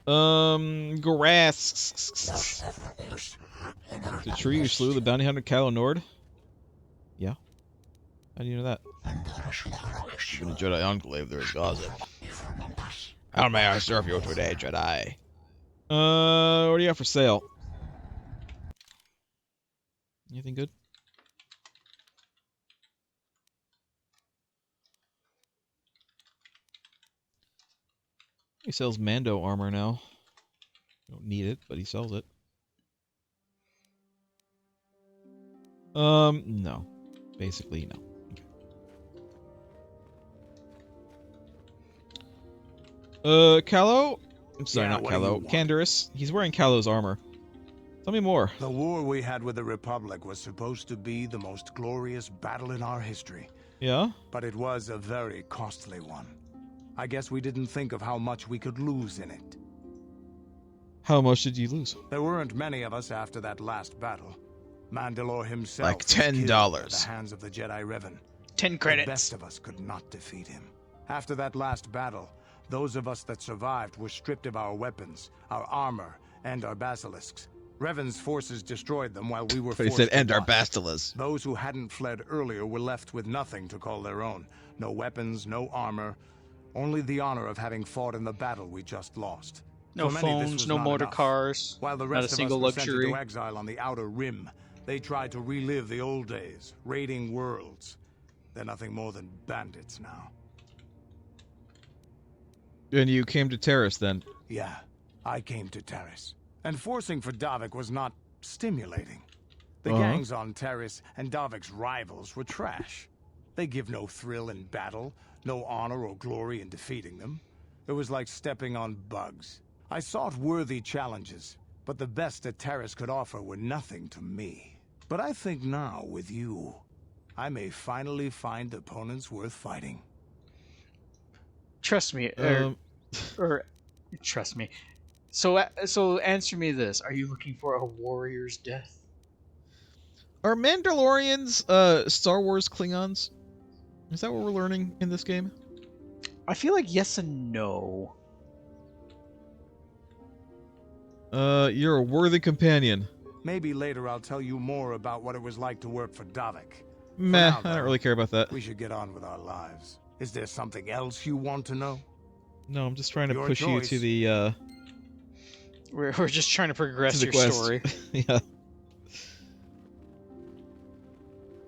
Grass. The tree who slew the bounty hunter Kylo Nord? Yeah. How do you know that? In the Jedi Enclave, there is gossip. How may I serve you today, Jedi? What do you have for sale? Anything good? He sells Mando armor now. Don't need it, but he sells it. No. Basically, no. Okay. Callow? I'm sorry, not Callow. Canderous. He's wearing Callow's armor. Tell me more. The war we had with the Republic was supposed to be the most glorious battle in our history. Yeah? But it was a very costly one. I guess we didn't think of how much we could lose in it. How much did you lose? There weren't many of us after that last battle. Mandalore himself Like was killed at the $10. hands of the Jedi Revan. 10 credits. The best of us could not defeat him. After that last battle, those of us that survived were stripped of our weapons, our armor, and our basilisks. Revan's forces destroyed them while we were But he forced said, to and our watch. basilisks. Those who hadn't fled earlier were left with nothing to call their own. No weapons, no armor, only the honor of having fought in the battle we just lost. No For many, this phones, was no not motor enough. cars, While the not a rest of us single were sent luxury. into exile on the Outer Rim, they tried to relive the old days, raiding worlds. They're nothing more than bandits now. And you came to Terrace then? Yeah, I came to Terrace. And forcing for Davik was not stimulating. The gangs on Terrace and Davik's rivals were trash. They give no thrill in battle, no honor or glory in defeating them. It was like stepping on bugs. I sought worthy challenges, but the best that Terrace could offer were nothing to me. But I think now, with you, I may finally find opponents worth fighting. Trust me, or trust me. So answer me this: are you looking for a warrior's death? Are Mandalorians Star Wars Klingons? Is that what we're learning in this game? I feel like yes and no. You're a worthy companion. Maybe later I'll tell you more about what it was like to work for Davik. Meh, now, I don't really care about that. We should get on with our lives. Is there something else you want to know? No, I'm just trying to Your push choice. you to the, We're just trying to progress to the your quest. story. Yeah.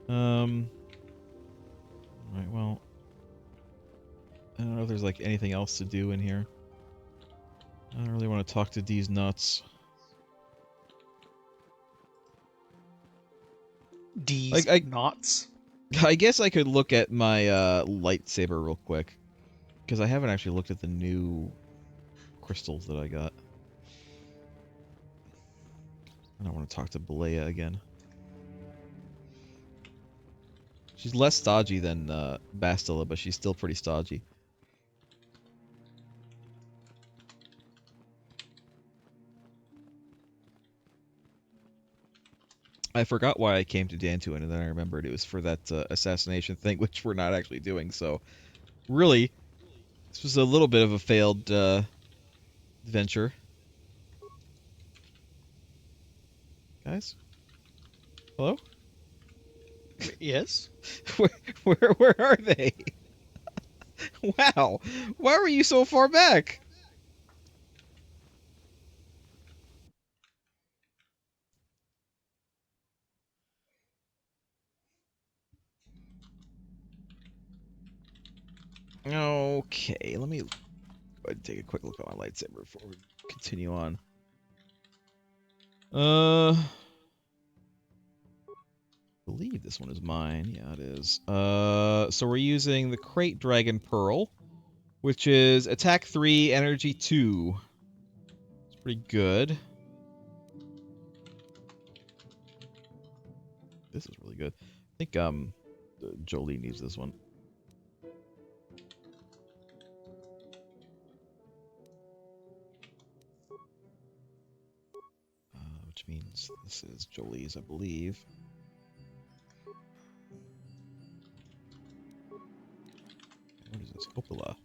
Alright, well... I don't know if there's, like, anything else to do in here. I don't really want to talk to these nuts. These knots. I guess I could look at my, lightsaber real quick. Because I haven't actually looked at the new crystals that I got. I don't want to talk to Balea again. She's less stodgy than Bastila, but she's still pretty stodgy. I forgot why I came to Dantooine, and then I remembered it was for that assassination thing, which we're not actually doing. So, really, this was a little bit of a failed venture. Guys? Hello? Yes. Where are they? Wow. Why were you so far back? Okay, let me take a quick look at my lightsaber before we continue on. I believe this one is mine. Yeah, it is. So we're using the Crate Dragon Pearl, which is attack 3, energy 2. It's pretty good. This is really good. I think Jolie needs this one. Which means this is Jolie's, I believe. What is this? Opala.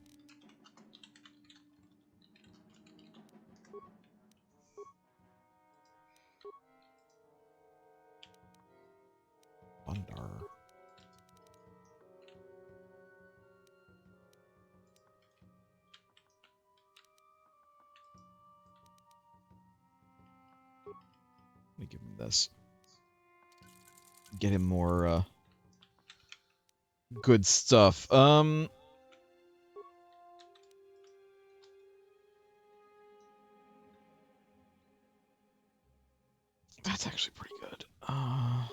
Let me give him this. Get him more good stuff. That's actually pretty good. What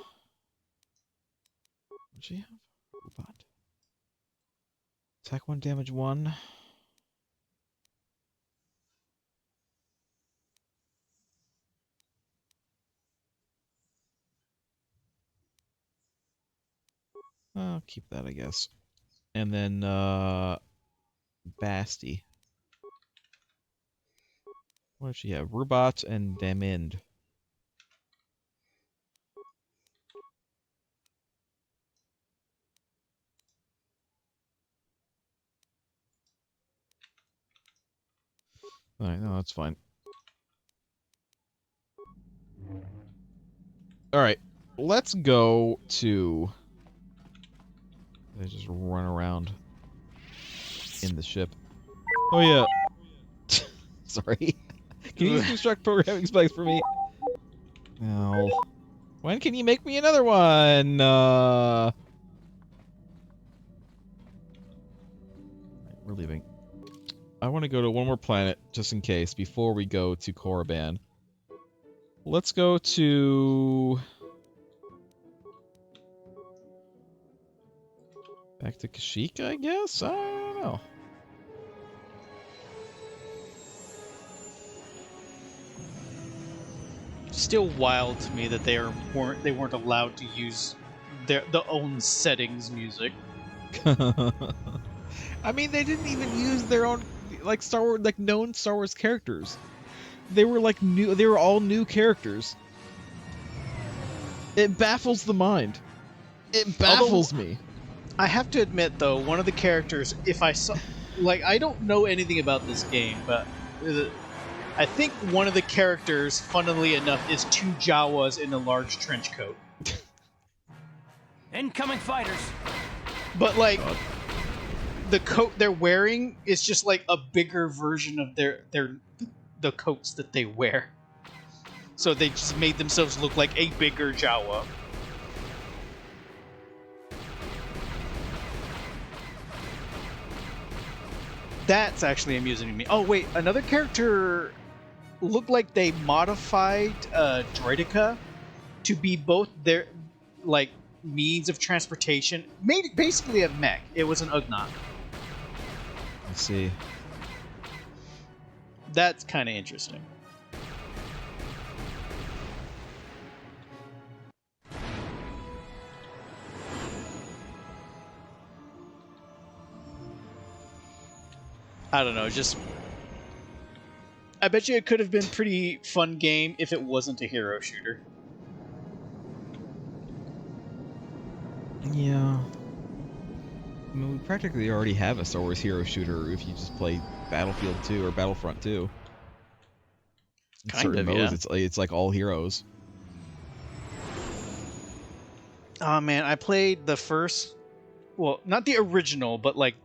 does she have? Robot. Attack 1, damage 1. I'll keep that, I guess. And then, Basti. What does she have? Robot and Damind. Alright, no, that's fine. Alright, let's go to... They just run around in the ship. Oh yeah. Sorry. Can you construct programming specs for me? No. When can you make me another one? We're leaving. I want to go to one more planet, just in case, before we go to Korriban. Let's go to... Back to Kashyyyk, I guess? I don't know. Still wild to me that they weren't allowed to use their own settings music. I mean, they didn't even use their own, like, Star Wars, like, known Star Wars characters. They were, like, new, they were all new characters. It baffles the mind. It baffles me. I have to admit, though, one of the characters, if I saw... Like, I don't know anything about this game, but I think one of the characters, funnily enough, is two Jawas in a large trench coat. Incoming fighters. But, like, the coat they're wearing is just, like, a bigger version of the coats that they wear. So they just made themselves look like a bigger Jawa. That's actually amusing to me. Oh, wait, another character looked like they modified Droideka to be both their, like, means of transportation. Made it basically a mech. It was an Ugnaught. Let's see. That's kind of interesting. I don't know, just... I bet you it could have been a pretty fun game if it wasn't a hero shooter. Yeah. I mean, we practically already have a Star Wars hero shooter if you just play Battlefield 2 or Battlefront 2. In Kind certain of, modes, yeah. it's like all heroes. Oh man, I played the first... Well, not the original, but like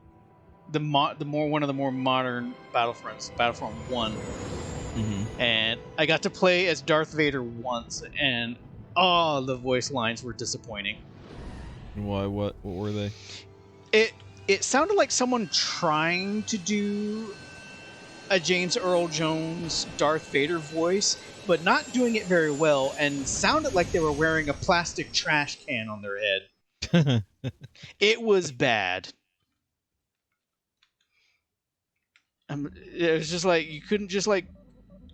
one of the more modern Battlefronts, Battlefront 1. Mm-hmm. And I got to play as Darth Vader once, and oh, the voice lines were disappointing. Why? What were they? It sounded like someone trying to do a James Earl Jones Darth Vader voice, but not doing it very well, and sounded like they were wearing a plastic trash can on their head. It was bad. It was just like, you couldn't just like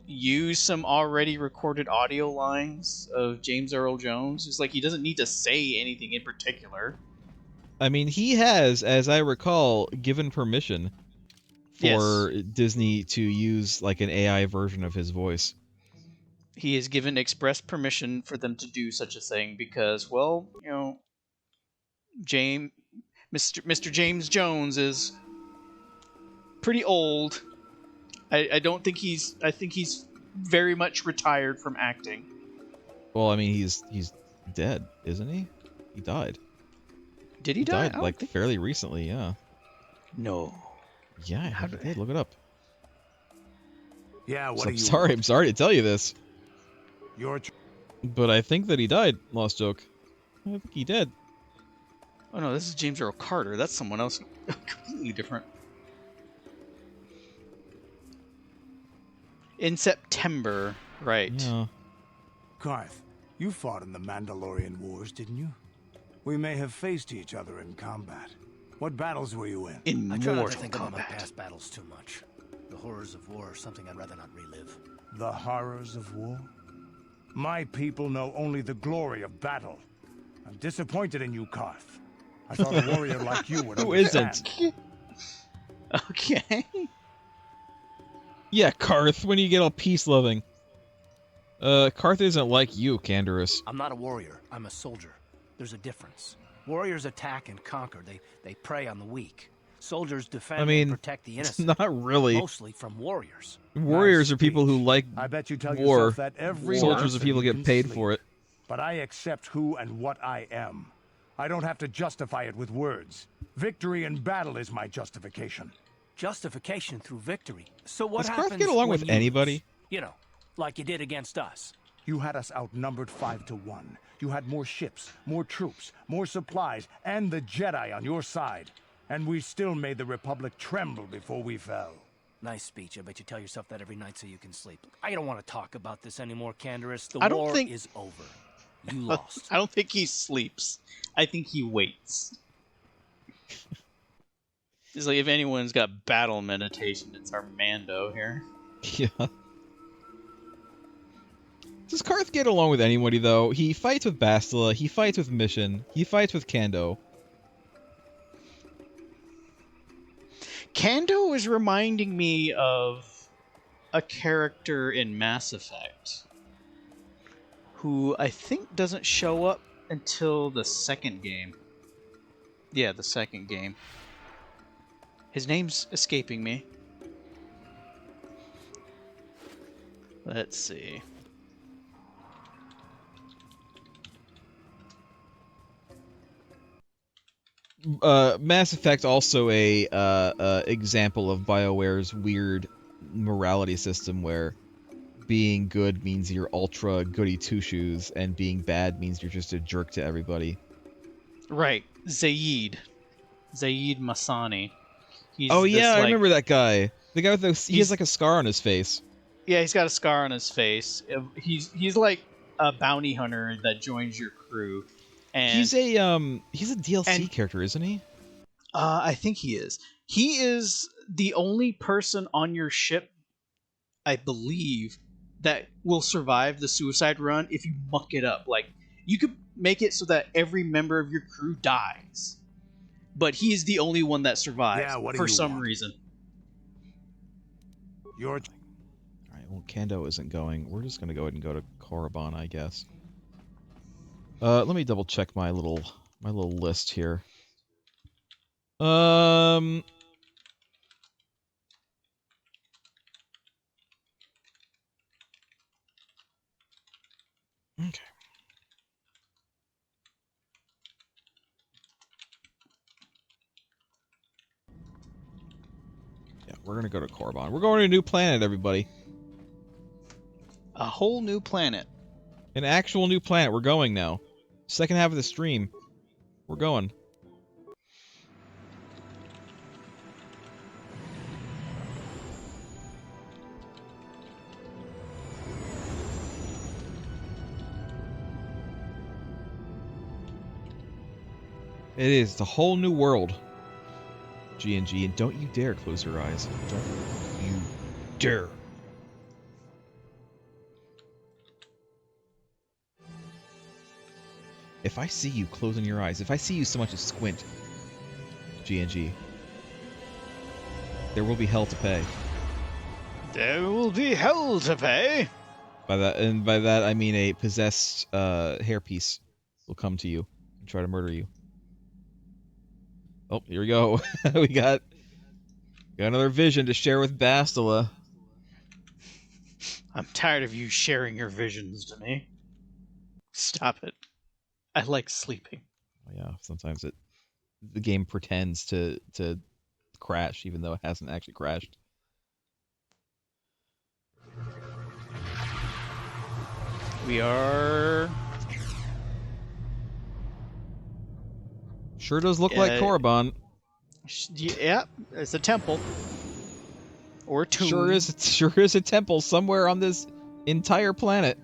use some already recorded audio lines of James Earl Jones. It's like he doesn't need to say anything in particular. I mean, he has, as I recall, given permission for Disney to use like an AI version of his voice. He has given express permission for them to do such a thing because, well, you know, Mr. James Jones is pretty old. I don't think I think he's very much retired from acting. Well, I mean, he's dead, isn't he? He died. Did he die? Died like fairly recently, yeah. No. Yeah, I think he did. Look it up. Yeah, what So are you? I'm sorry to tell you this. Your But I think that he died, Lost Joke. I think he did. Oh no, this is James Earl Carter. That's someone else completely different. In September, right. Yeah. Karth, you fought in the Mandalorian Wars, didn't you? We may have faced each other in combat. What battles were you in? In I try not to Mortal think about my Kombat. past battles too much. The horrors of war are something I'd rather not relive. The horrors of war? My people know only the glory of battle. I'm disappointed in you, Karth. I thought a warrior like you would Who understand. isn't? Okay. Yeah, Karth, when you get all peace-loving. Karth isn't like you, Canderous. I'm not a warrior. I'm a soldier. There's a difference. Warriors attack and conquer. They prey on the weak. Soldiers defend and protect the it's innocent. not really. Mostly from warriors. Warriors Nice are people who speech. like I bet you tell war. yourself that every Soldiers night are people so you get can paid sleep. for it. But I accept who and what I am. I don't have to justify it with words. Victory in battle is my justification. Justification through victory. So what Does Karth happens get along when with you anybody? lose? You know, like you did against us. You had us outnumbered 5-1. You had more ships, more troops, more supplies, and the Jedi on your side. And we still made the Republic tremble before we fell. Nice speech. I bet you tell yourself that every night so you can sleep. I don't want to talk about this anymore, Canderous. The I don't war think- is over. You lost. I don't think he sleeps. I think he waits. It's like if anyone's got battle meditation, it's our Mando here. Yeah. Does Karth get along with anybody, though? He fights with Bastila, he fights with Mission, he fights with Kando. Kando is reminding me of a character in Mass Effect who I think doesn't show up until the second game. Yeah, the second game. His name's escaping me. Let's see. Mass Effect also a example of BioWare's weird morality system where being good means you're ultra goody two-shoes and being bad means you're just a jerk to everybody. Right, Zaid Masani. He's Oh this, yeah, I like- remember that guy. The guy with the he has He's- like a scar on his face. Yeah, he's got a scar on his face. He's like a bounty hunter that joins your crew, and He's a DLC and- character, isn't he? I think he is. He is the only person on your ship, I believe, that will survive the suicide run if you muck it up. Like, you could make it so that every member of your crew dies, but he is the only one that survives Yeah, what do for you some want? reason. You're Alright, well Kando isn't going. We're just gonna go ahead and go to Korriban, I guess. Let me double check my little list here. Okay. Yeah, we're gonna go to Korriban. We're going to a new planet, everybody. A whole new planet. An actual new planet. We're going now. Second half of the stream. We're going. It is. It's a whole new world. G&G, and don't you dare close your eyes. Don't you dare. If I see you closing your eyes, if I see you so much as squint, G&G, there will be hell to pay. There will be hell to pay. By that I mean a possessed hairpiece will come to you and try to murder you. Oh, here we go. we got another vision to share with Bastila. I'm tired of you sharing your visions to me. Stop it. I like sleeping. Yeah, sometimes the game pretends to crash even though it hasn't actually crashed. We are... Sure does look like Korriban. Yeah, it's a temple. Or a tomb. Sure is a temple somewhere on this entire planet.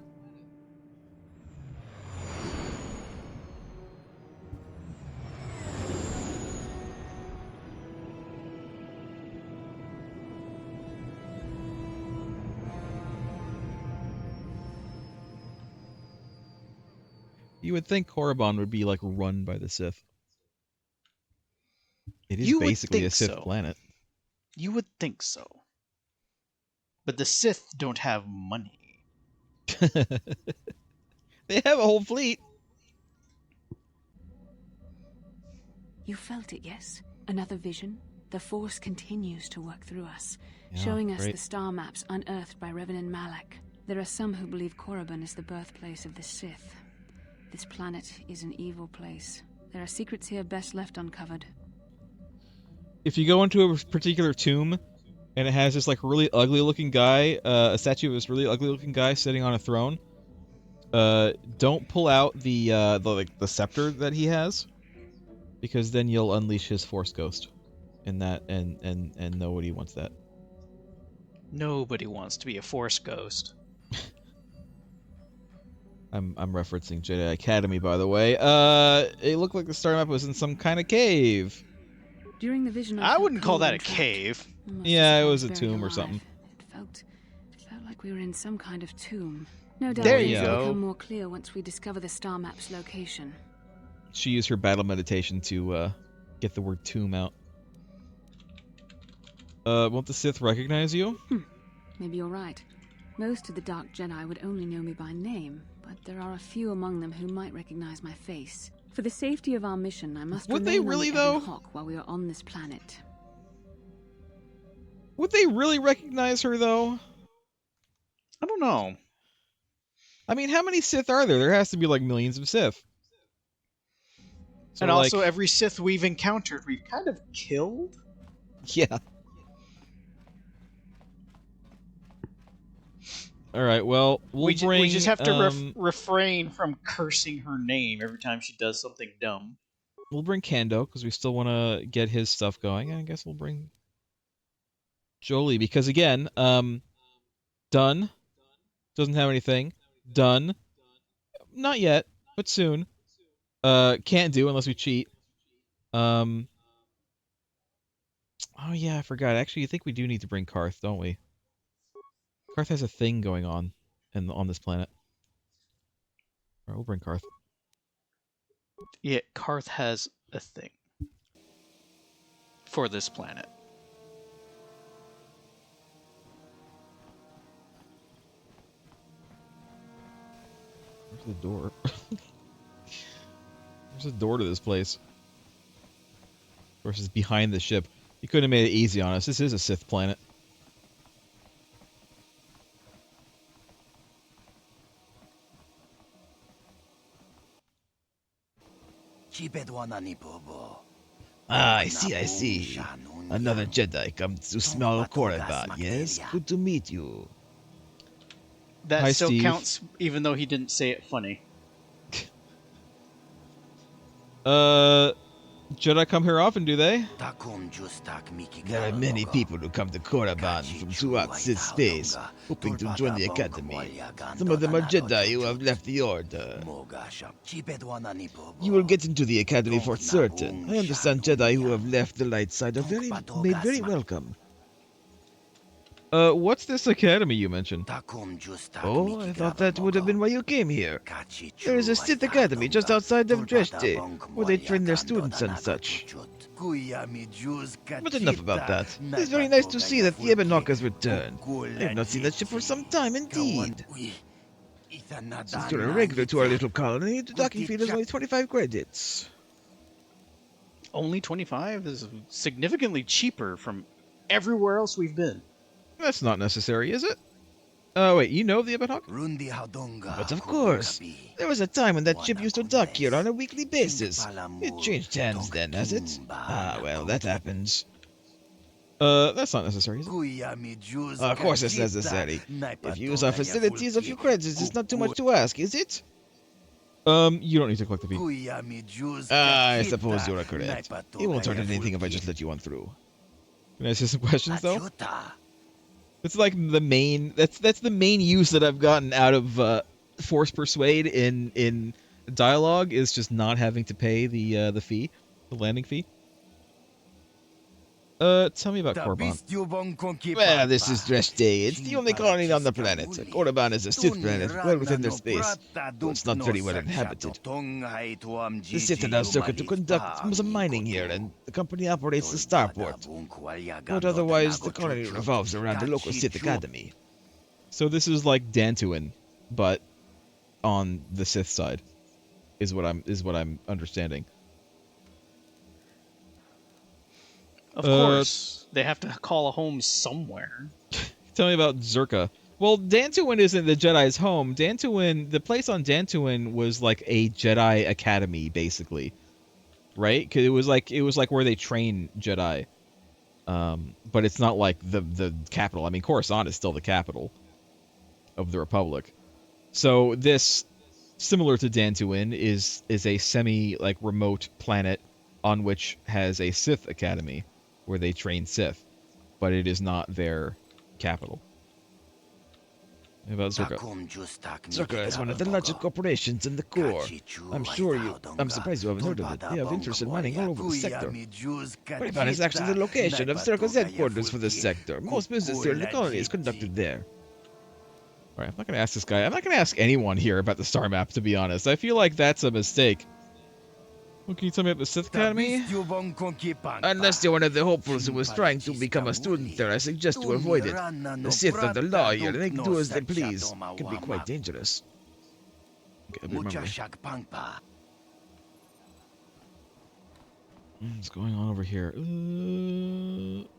You would think Korriban would be like run by the Sith. It is basically a Sith planet. You would think so. But the Sith don't have money. They have a whole fleet. You felt it, yes? Another vision? The Force continues to work through us, Yeah, showing us great. the star maps unearthed by Reverend Malak. There are some who believe Korriban is the birthplace of the Sith. This planet is an evil place. There are secrets here best left uncovered. If you go into a particular tomb, and it has this like really ugly looking guy, a statue of this really ugly looking guy sitting on a throne, don't pull out the scepter that he has, because then you'll unleash his Force ghost, and nobody wants that. Nobody wants to be a Force ghost. I'm referencing Jedi Academy, by the way. It looked like the star map was in some kind of cave. During the vision, I wouldn't call that a cave. Yeah, it was a tomb or something. It felt like we were in some kind of tomb. No doubt There things you will go. become more clear once we discover the star map's location. She used her battle meditation to get the word tomb out. Won't the Sith recognize you? Maybe you're right. Most of the Dark Jedi would only know me by name, but there are a few among them who might recognize my face. For the safety of our mission, I must Would they remain really, on the Ebon though? Hawk while we are on this planet. Would they really recognize her, though? I don't know. I mean, how many Sith are there? There has to be like millions of Sith. So, And also, like, every Sith we've encountered, we've kind of killed. yeah. All right. Well, We bring. just have to refrain from cursing her name every time she does something dumb. We'll bring Kando because we still want to get his stuff going. And I guess we'll bring Jolie because again, done. Doesn't have anything. Done. Not yet, but soon. Can't do unless we cheat. Oh yeah, I forgot. Actually, you think we do need to bring Karth, don't we? Karth has a thing going on on this planet. Alright, we'll bring Karth. Yeah, Karth has a thing for this planet. Where's the door? There's a door to this place. Of course, it's behind the ship. You couldn't have made it easy on us. This is a Sith planet. Ah, I see. Another Jedi comes to smell Korriban, yes? Good to meet you. That Hi, still Steve. counts, even though he didn't say it funny. Jedi come here often, do they? There are many people who come to Korriban from throughout Sith space, hoping to join the Academy. Some of them are Jedi who have left the Order. You will get into the Academy for certain. I understand Jedi who have left the light side are made very welcome. What's this academy you mentioned? Oh, I thought that would have been why you came here. There is a Sith Academy just outside of Dresde, where they train their students and such. But enough about that. It is very nice to see that the Ebon Hawk has returned. I have not seen that ship for some time indeed. Since you're a regular to our little colony, the docking fee is only 25 credits. Only 25 is significantly cheaper from everywhere else we've been. That's not necessary, is it? Oh, wait, you know the Ebon Hawk? But of course, there was a time when that ship used to dock here on a weekly basis. It changed hands then, has it? Ah, well, that happens. That's not necessary, is it? Of course it's necessary. If you use our facilities a few credits, it's not too much to ask, is it? You don't need to collect the fee. I suppose you're correct. It won't hurt anything if I just let you on through. Can I ask you some questions, though? It's like the main... That's the main use that I've gotten out of Force Persuade in dialogue, is just not having to pay the fee. The landing fee. Tell me about Korriban. Well, this is Dresde. It's the only colony on the planet. Korriban is a Sith planet, well within their space, though it's not very well inhabited. The Sith allow Circuit to conduct some mining here, and the company operates the starport. But otherwise, the colony revolves around the local Sith Academy. So this is like Dantooine, but on the Sith side, is what I'm understanding. Of course, they have to call a home somewhere. Tell me about Zerka. Well, Dantooine isn't the Jedi's home. Dantooine, the place on Dantooine was like a Jedi academy, basically, right? Because it was like where they train Jedi. But it's not like the capital. I mean, Coruscant is still the capital of the Republic. So this, similar to Dantooine, is a semi like remote planet on which has a Sith academy, where they train Sith, but it is not their capital. How about Zerka? Zerka is one of the largest corporations in the core. I'm surprised you haven't heard of it. They have interest in mining all over the sector. Korriban is actually the location of Zerka's headquarters for this sector. Most business here in the colony is conducted there. Alright, I'm not going to ask this guy. I'm not going to ask anyone here about the star map, to be honest. I feel like that's a mistake. What can you tell me about the Sith Academy? Unless you're one of the hopefuls who was trying to become a student there, I suggest you avoid it. The Sith are the law here, and they can do as they please. It can be quite dangerous. Okay, what's going on over here?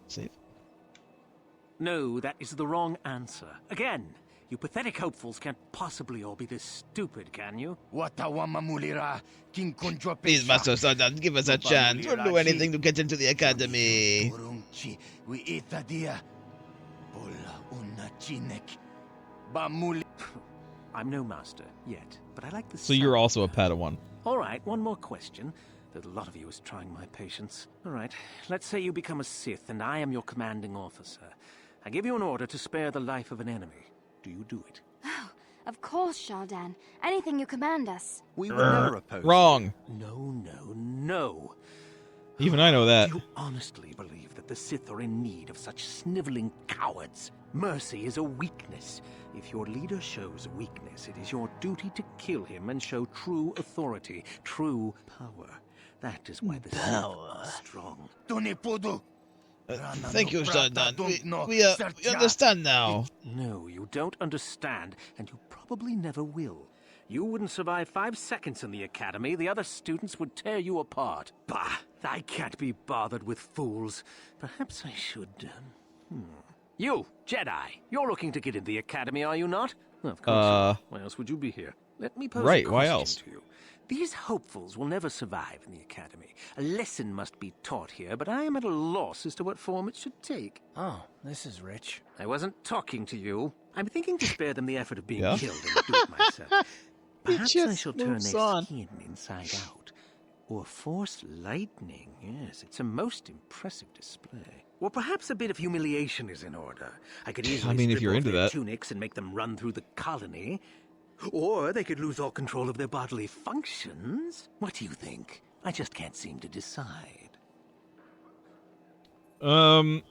Save? No, that is the wrong answer. Again, you pathetic hopefuls can't possibly all be this stupid, can you? Please, Master Sergeant, give us a chance. We'll do anything to get into the academy. I'm no master yet, but I like the So you're also a Padawan. All right, one more question. That a lot of you is trying my patience. All right, let's say you become a Sith and I am your commanding officer. I give you an order to spare the life of an enemy. Do you do it? Oh, of course, Shardan. Anything you command us. We will never oppose. Wrong. No. Even I know that. Do you honestly believe that the Sith are in need of such sniveling cowards? Mercy is a weakness. If your leader shows weakness, it is your duty to kill him and show true authority, true power. That is why the Sith are strong. Thank you, Shardan. We understand now. No, you don't understand, and you probably never will. You wouldn't survive 5 seconds in the academy. The other students would tear you apart. Bah! I can't be bothered with fools. Perhaps I should... You, Jedi, you're looking to get in the academy, are you not? Of course you are. Why else would you be here? Let me pose a question why else? to you. These hopefuls will never survive in the academy. A lesson must be taught here, but I am at a loss as to what form it should take. Oh, this is rich. I wasn't talking to you. I'm thinking to spare them the effort of being killed and do it myself. Perhaps I shall turn their skin inside out. Or force lightning. Yes, it's a most impressive display. Or perhaps a bit of humiliation is in order. I could easily if strip you're off into their that. tunics and make them run through the colony. Or they could lose all control of their bodily functions. What do you think? I just can't seem to decide. Why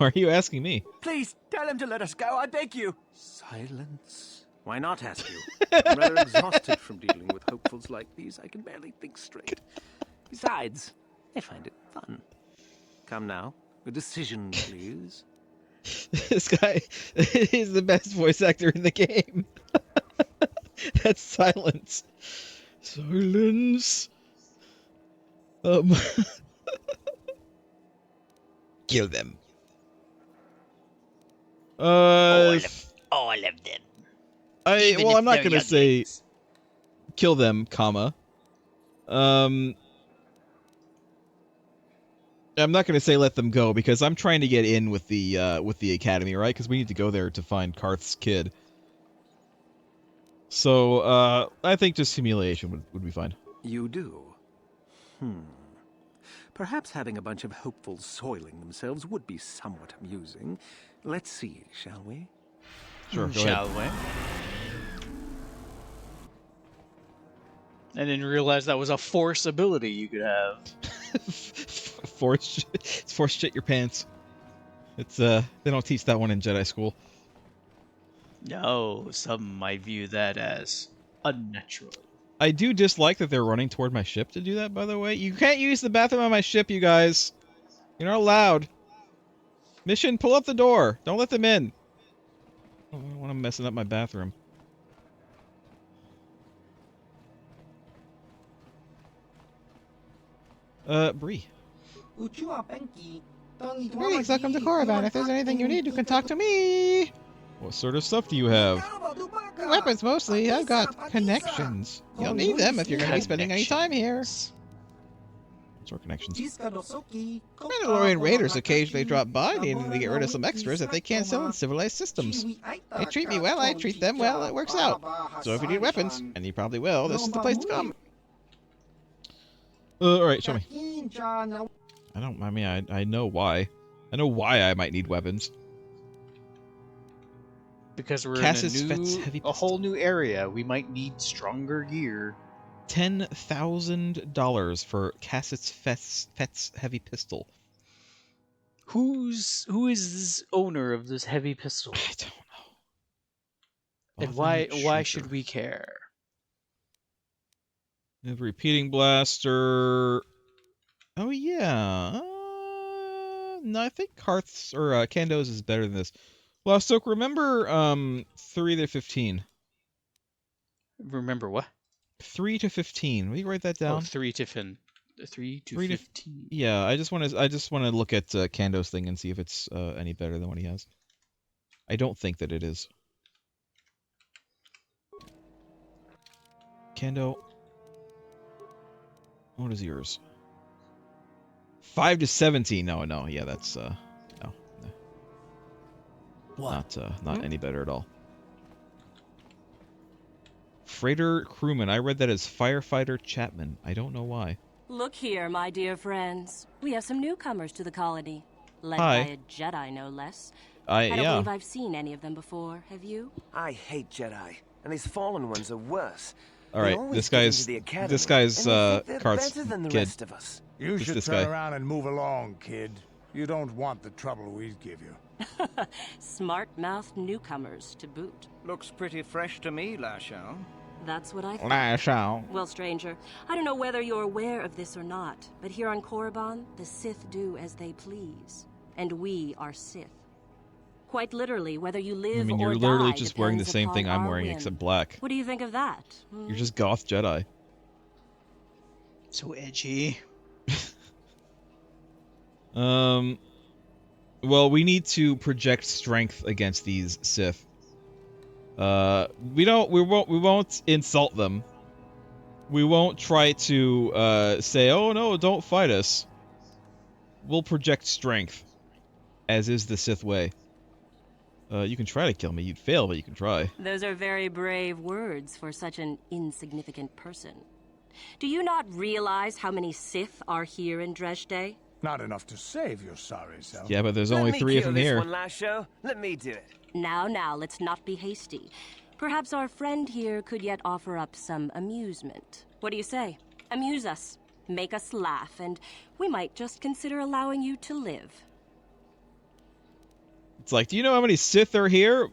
are you asking me? Please, tell him to let us go, I beg you. Silence. Why not ask you? I'm rather exhausted from dealing with hopefuls like these. I can barely think straight. Besides, I find it fun. Come now, a decision, please. This guy is the best voice actor in the game. That's silence. Silence. Kill them. All of them. I'm not gonna say kill them, comma. I'm not going to say let them go, because I'm trying to get in with the academy, right? Because we need to go there to find Karth's kid. So, I think just humiliation would be fine. You do? Perhaps having a bunch of hopefuls soiling themselves would be somewhat amusing. Let's see, shall we? Sure, go Shall ahead. we? I didn't realize that was a force ability you could have. Force shit your pants. It's they don't teach that one in Jedi school. No, some might view that as unnatural. I do dislike that they're running toward my ship to do that, by the way. You can't use the bathroom on my ship, you guys. You're not allowed. Mission, pull up the door. Don't let them in. I don't want them messing up my bathroom. Bree. Greetings, welcome to Korriban. If there's anything you need, you can talk to me. What sort of stuff do you have? Weapons mostly. I've got connections. You'll need them if you're going to be spending any time here. What's our connections? Mandalorian raiders occasionally drop by, needing to get rid of some extras that they can't sell in civilized systems. They treat me well, I treat them well, it works out. So if you need weapons, and you probably will, this is the place to come. Alright, show me. I know why. I know why I might need weapons. Because we're Cassius in Fet's heavy a whole new area. We might need stronger gear. $10,000 for Cassius Fet's heavy pistol. Who is this owner of this heavy pistol? I don't know. And why should we care? The repeating blaster. Oh yeah. No, I think Karth's or Kando's is better than this. Well, so remember 3 to 15. Remember what? 3 to 15. Will you write that down? Oh, 3 to 15. 15. Yeah, I just want to look at Kando's thing and see if it's any better than what he has. I don't think that it is. Kando. What is yours? 5 to 17. No. Yeah, that's no. What? Not any better at all. Freighter crewman. I read that as firefighter Chapman. I don't know why. Look here, my dear friends. We have some newcomers to the colony. Led Hi. by a Jedi, no less. I don't believe I've seen any of them before. Have you? I hate Jedi, and these fallen ones are worse. All right, this guy's Karth's better than the kid. rest of us. You Who's should this turn guy? around and move along, kid. You don't want the trouble we give you. Smart-mouthed newcomers to boot. Looks pretty fresh to me, Lashao. That's what I thought. Lashao. Well, stranger, I don't know whether you're aware of this or not, but here on Korriban, the Sith do as they please. And we are Sith. Quite literally, whether you live I mean, or you're literally die just wearing the depends same thing upon I'm our wearing, whim. except black. What do you think of that? You're just goth Jedi. So edgy. Well, we need to project strength against these Sith. We won't insult them. We won't try to say, "Oh no, don't fight us." We'll project strength, as is the Sith way. You can try to kill me. You'd fail, but you can try. Those are very brave words for such an insignificant person. Do you not realize how many Sith are here in Dresde? Not enough to save your sorry self. Yeah, but there's only 3 of them here. Let me do it. Now, let's not be hasty. Perhaps our friend here could yet offer up some amusement. What do you say? Amuse us, make us laugh, and we might just consider allowing you to live. It's like, do you know how many Sith are here?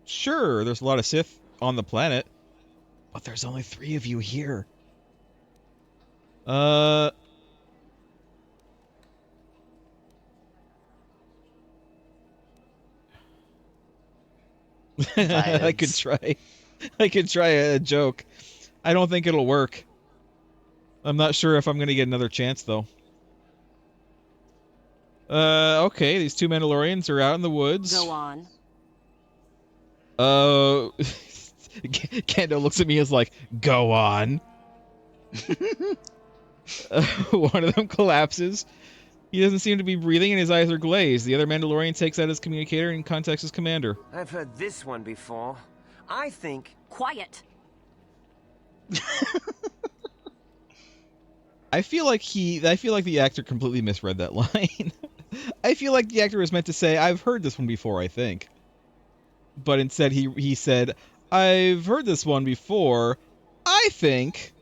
Sure, there's a lot of Sith on the planet, but there's only 3 of you here. I could try a joke. I don't think it'll work. I'm not sure if I'm gonna get another chance though. Okay, these 2 Mandalorians are out in the woods. Go on. Kando looks at me as like, go on. One of them collapses. He doesn't seem to be breathing and his eyes are glazed. The other Mandalorian takes out his communicator and contacts his commander. I've heard this one before. I think... Quiet. I feel like the actor completely misread that line. I feel like the actor was meant to say, I've heard this one before, I think. But instead he said, I've heard this one before, I think.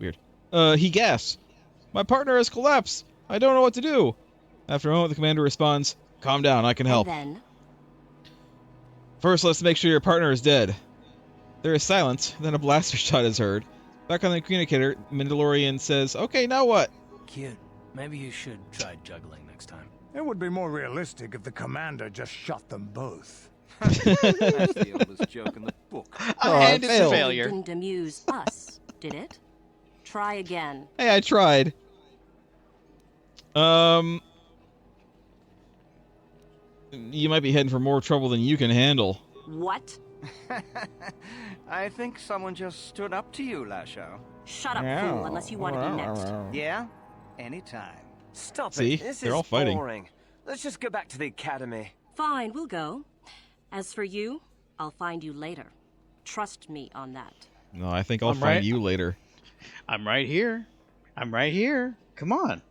Weird. He gasps. My partner has collapsed. I don't know what to do. After a moment, the commander responds, calm down, I can help. And then? First, let's make sure your partner is dead. There is silence, then a blaster shot is heard. Back on the communicator, Mandalorian says, okay, now what? Cute. Maybe you should try juggling next time. It would be more realistic if the commander just shot them both. That's the oldest joke in the book. And it's a It failure. didn't amuse us, did it? Try again. Hey, I tried. You might be heading for more trouble than you can handle. What? I think someone just stood up to you, Lasho. Shut up, fool, unless you want to be next. Yeah? Anytime. Stop See? it. This They're is all fighting. boring. Let's just go back to the academy. Fine, we'll go. As for you, I'll find you later. Trust me on that. No, I think I'll I'm find right. you later. I'm right here. I'm right here. Come on.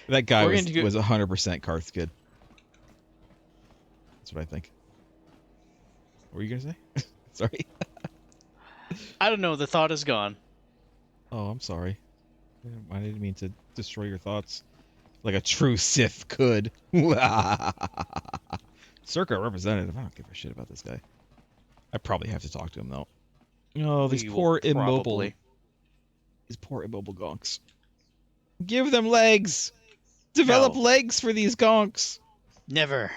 That guy We're was going to go- 100% Karth's kid. That's what I think. What were you going to say? Sorry. I don't know. The thought is gone. Oh, I'm sorry. I didn't mean to destroy your thoughts. Like a true Sith could. Circa representative. I don't give a shit about this guy. I probably have to talk to him, though. Oh, these We will poor immobile... probably. These poor immobile gonks. Give them legs! Develop No. legs for these gonks! Never.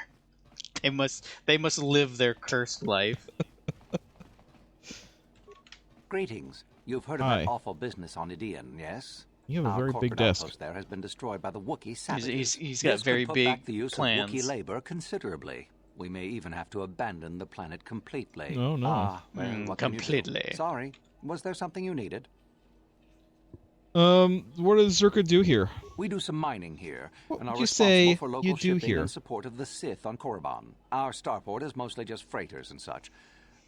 They must live their cursed life. Greetings. You've heard Hi. about awful business on Idian, yes? You have a Our very big corporate desk. outpost there has been destroyed by the Wookiee savages. He's got This very could put big back the use plans. of Wookiee labor considerably. We may even have to abandon the planet completely. Oh, no. Ah, well, what can you do? Completely. Sorry. Was there something you needed? What does Zerka do here? We do some mining here, What and would are you responsible say for local you do shipping here? and support of the Sith on Korriban. Our starport is mostly just freighters and such.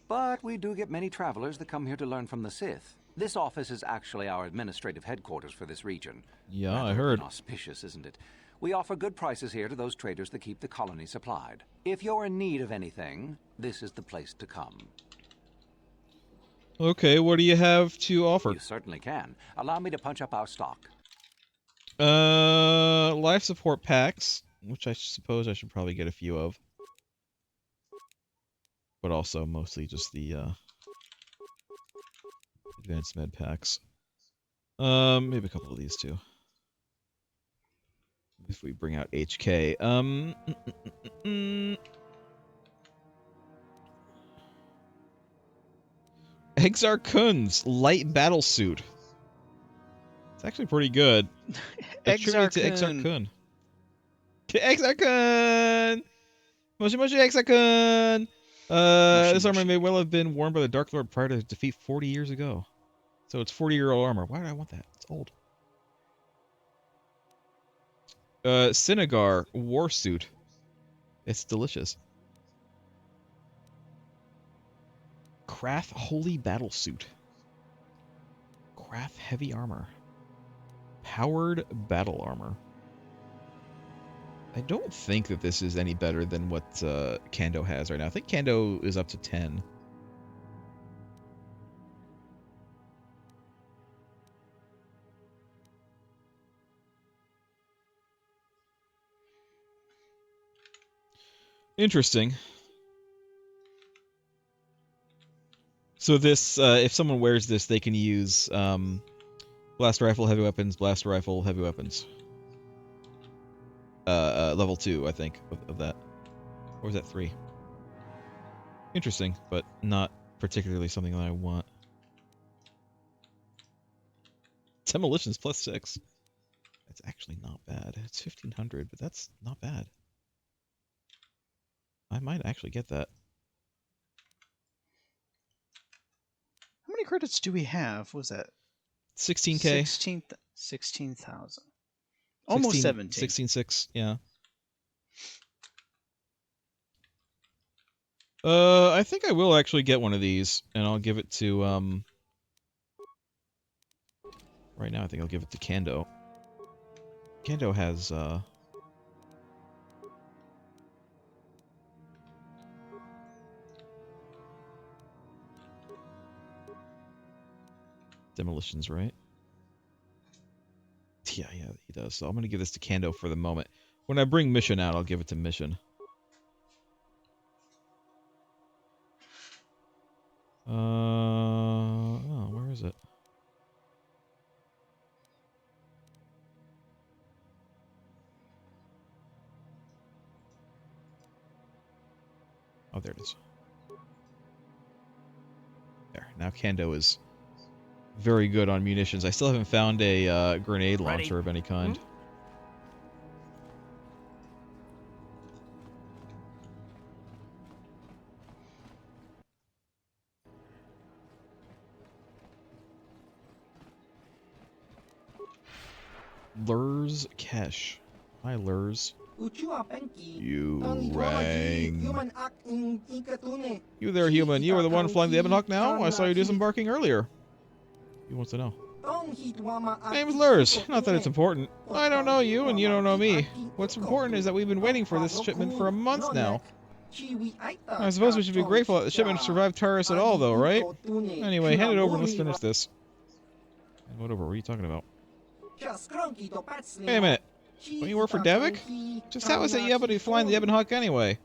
But we do get many travelers that come here to learn from the Sith. This office is actually our administrative headquarters for this region. Yeah, I Rather heard. inauspicious, isn't it? We offer good prices here to those traders that keep the colony supplied. If you're in need of anything, this is the place to come. Okay, what do you have to offer? You certainly can. Allow me to punch up our stock. Life support packs, which I suppose I should probably get a few of. But also mostly just the, advanced med packs. Maybe a couple of these too. If we bring out HK. Exar Kun's light battle suit. It's actually pretty good. A tribute to Exar Kun. Exar Kun! Moshi Moshi Exar Kun! This armor may well have been worn by the Dark Lord prior to his defeat 40 years ago. So it's 40-year-old armor. Why do I want that? It's old. Sinagar war suit. It's delicious. Krath holy battle suit. Krath heavy armor. Powered battle armor. I don't think that this is any better than what Kando has right now. I think Kando is up to 10. Interesting. So this, if someone wears this, they can use blaster rifle, heavy weapons, blaster rifle, heavy weapons. Level 2, I think, of that. Or is that 3? Interesting, but not particularly something that I want. Demolitions plus 6. That's actually not bad. It's 1500, but that's not bad. I might actually get that. How many credits do we have? What was that? 16K. 16,000. Almost 17. 16.6, yeah. I think I will actually get one of these, and I'll give it to, right now I think I'll give it to Kando. Kando has, demolitions, right? Yeah, he does. So I'm gonna give this to Kando for the moment. When I bring Mission out, I'll give it to Mission. Oh, where is it? Oh, there it is. There. Now Kando is very good on munitions. I still haven't found a grenade launcher of any kind. Lurs Kesh. Hi, Lurs. You rang. You there, human. You are the one flying the Ebonhawk now? I saw you disembarking earlier. He wants to know. My name is Lurs. Not that it's important. I don't know you, and you don't know me. What's important is that we've been waiting for this shipment for a month now. I suppose we should be grateful that the shipment survived Taurus at all, though, right? Anyway, hand it over and let's finish this. What over? What are you talking about? Wait a minute. Don't you work for Davik? Just how is it you able to flying the Ebonhawk anyway?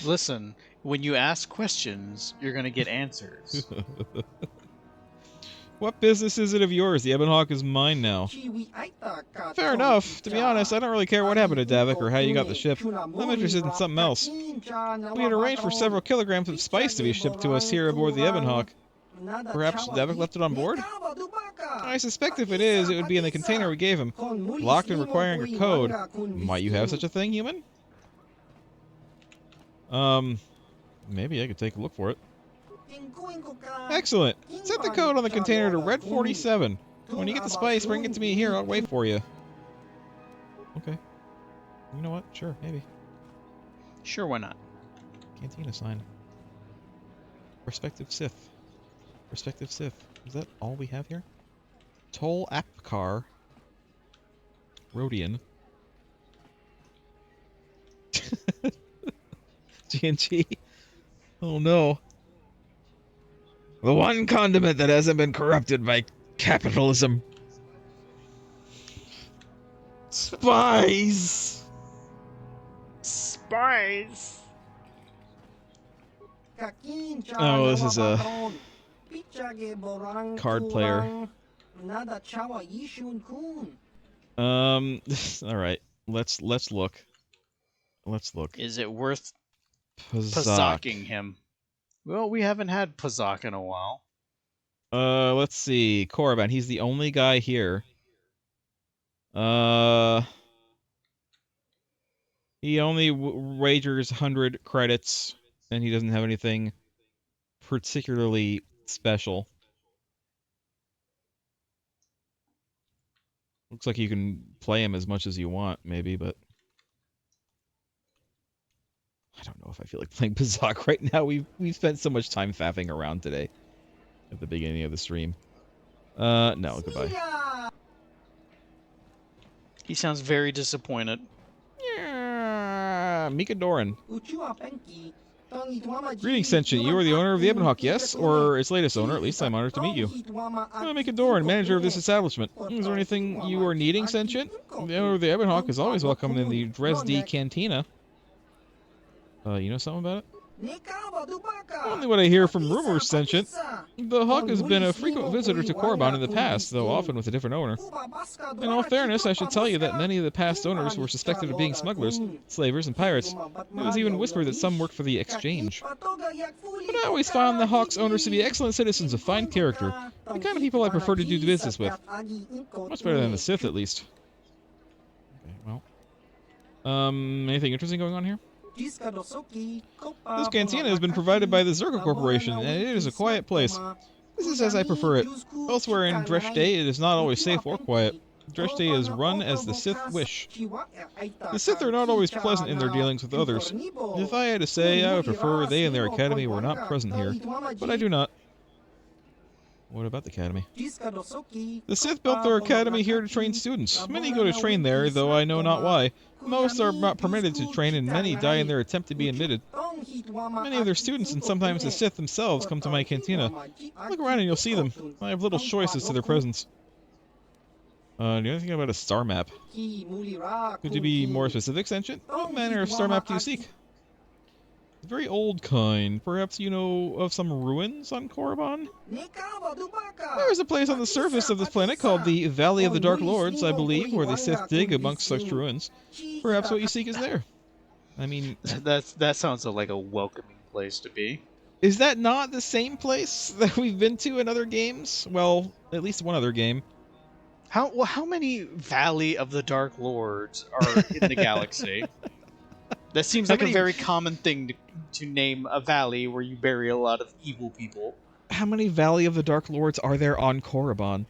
Listen, when you ask questions, you're gonna get answers. What business is it of yours? The Ebonhawk is mine now. Fair enough. To be honest, I don't really care what happened to Davik or how you got the ship. I'm interested in something else. We had arranged for several kilograms of spice to be shipped to us here aboard the Ebonhawk. Perhaps Davik left it on board? I suspect if it is, it would be in the container we gave him. Locked and requiring a code. Might you have such a thing, human? Maybe I could take a look for it. Excellent. Set the code on the container to Red 47. When you get the spice, bring it to me here. I'll wait for you. Okay. You know what? Sure, maybe. Sure, why not? Cantina sign. Prospective Sith. Prospective Sith. Is that all we have here? Toll Apkar. Rhodian. G&G. Oh no. The one condiment that hasn't been corrupted by capitalism. Spies! Spies! Oh, this is a card player. Alright. Let's look. Let's look. Is it worth Pazak. Pazocking him? Well, we haven't had Pazak in a while. Let's see. Korriban, he's the only guy here. He only wagers 100 credits, and he doesn't have anything particularly special. Looks like you can play him as much as you want, maybe, but I don't know if I feel like playing Pazak right now. We've spent so much time faffing around today at the beginning of the stream. No, goodbye. He sounds very disappointed. Yeah, Mika Doran. Greetings, Sentient. You are the owner of the Ebonhawk, yes? Or its latest owner, at least I'm honored to meet you. I'm Mika Doran, manager of this establishment. Is there anything you are needing, Sentient? The owner of the Ebonhawk is always welcome in the Dresde Cantina. You know something about it? Only what I hear from rumors, Sentient. The Hawk has been a frequent visitor to Korriban in the past, though often with a different owner. In all fairness, I should tell you that many of the past owners were suspected of being smugglers, slavers, and pirates. It was even whispered that some worked for the Exchange. But I always found the Hawk's owners to be excellent citizens of fine character, the kind of people I prefer to do business with. Much better than the Sith, at least. Okay, well. Anything interesting going on here? This cantina has been provided by the Zerka Corporation, and it is a quiet place. This is as I prefer it. Elsewhere in Dresde, it is not always safe or quiet. Dresde is run as the Sith wish. The Sith are not always pleasant in their dealings with others. If I had to say, I would prefer they and their academy were not present here, but I do not. What about the academy? The Sith built their academy here to train students. Many go to train there, though I know not why. Most are not permitted to train, and many die in their attempt to be admitted. Many of their students, and sometimes the Sith themselves, come to my cantina. Look around and you'll see them. I have little choice as to their presence. Do you know anything about a star map? Could you be more specific, Sentient? What manner of star map do you seek? A very old kind. Perhaps you know of some ruins on Korriban? There is a place on the surface of this planet called the Valley of the Dark Lords, I believe, where the Sith dig amongst such ruins. Perhaps what you seek is there. I mean... that sounds like a welcoming place to be. Is that not the same place that we've been to in other games? Well, at least one other game. How many Valley of the Dark Lords are in the galaxy? That seems like a very common thing to name a valley where you bury a lot of evil people. How many Valley of the Dark Lords are there on Korriban?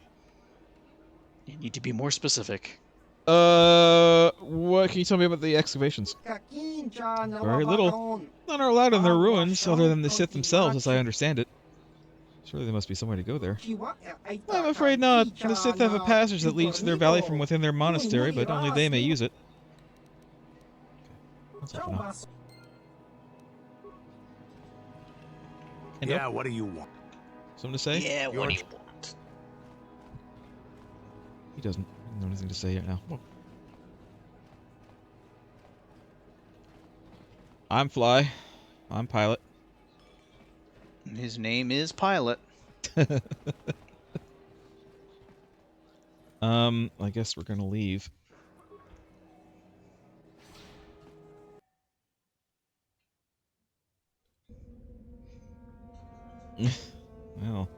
You need to be more specific. What can you tell me about the excavations? Very little. None are allowed in their ruins, other than the Sith themselves, as I understand it. Surely there must be somewhere to go there. I'm afraid not. The Sith have a passage that leads to their valley from within their monastery, but only they may use it. Yeah, what do you want? Something to say? Yeah, what do you want? He doesn't know anything to say yet now. Whoa. I'm Fly. I'm Pilot. His name is Pilot. I guess we're gonna leave. Well,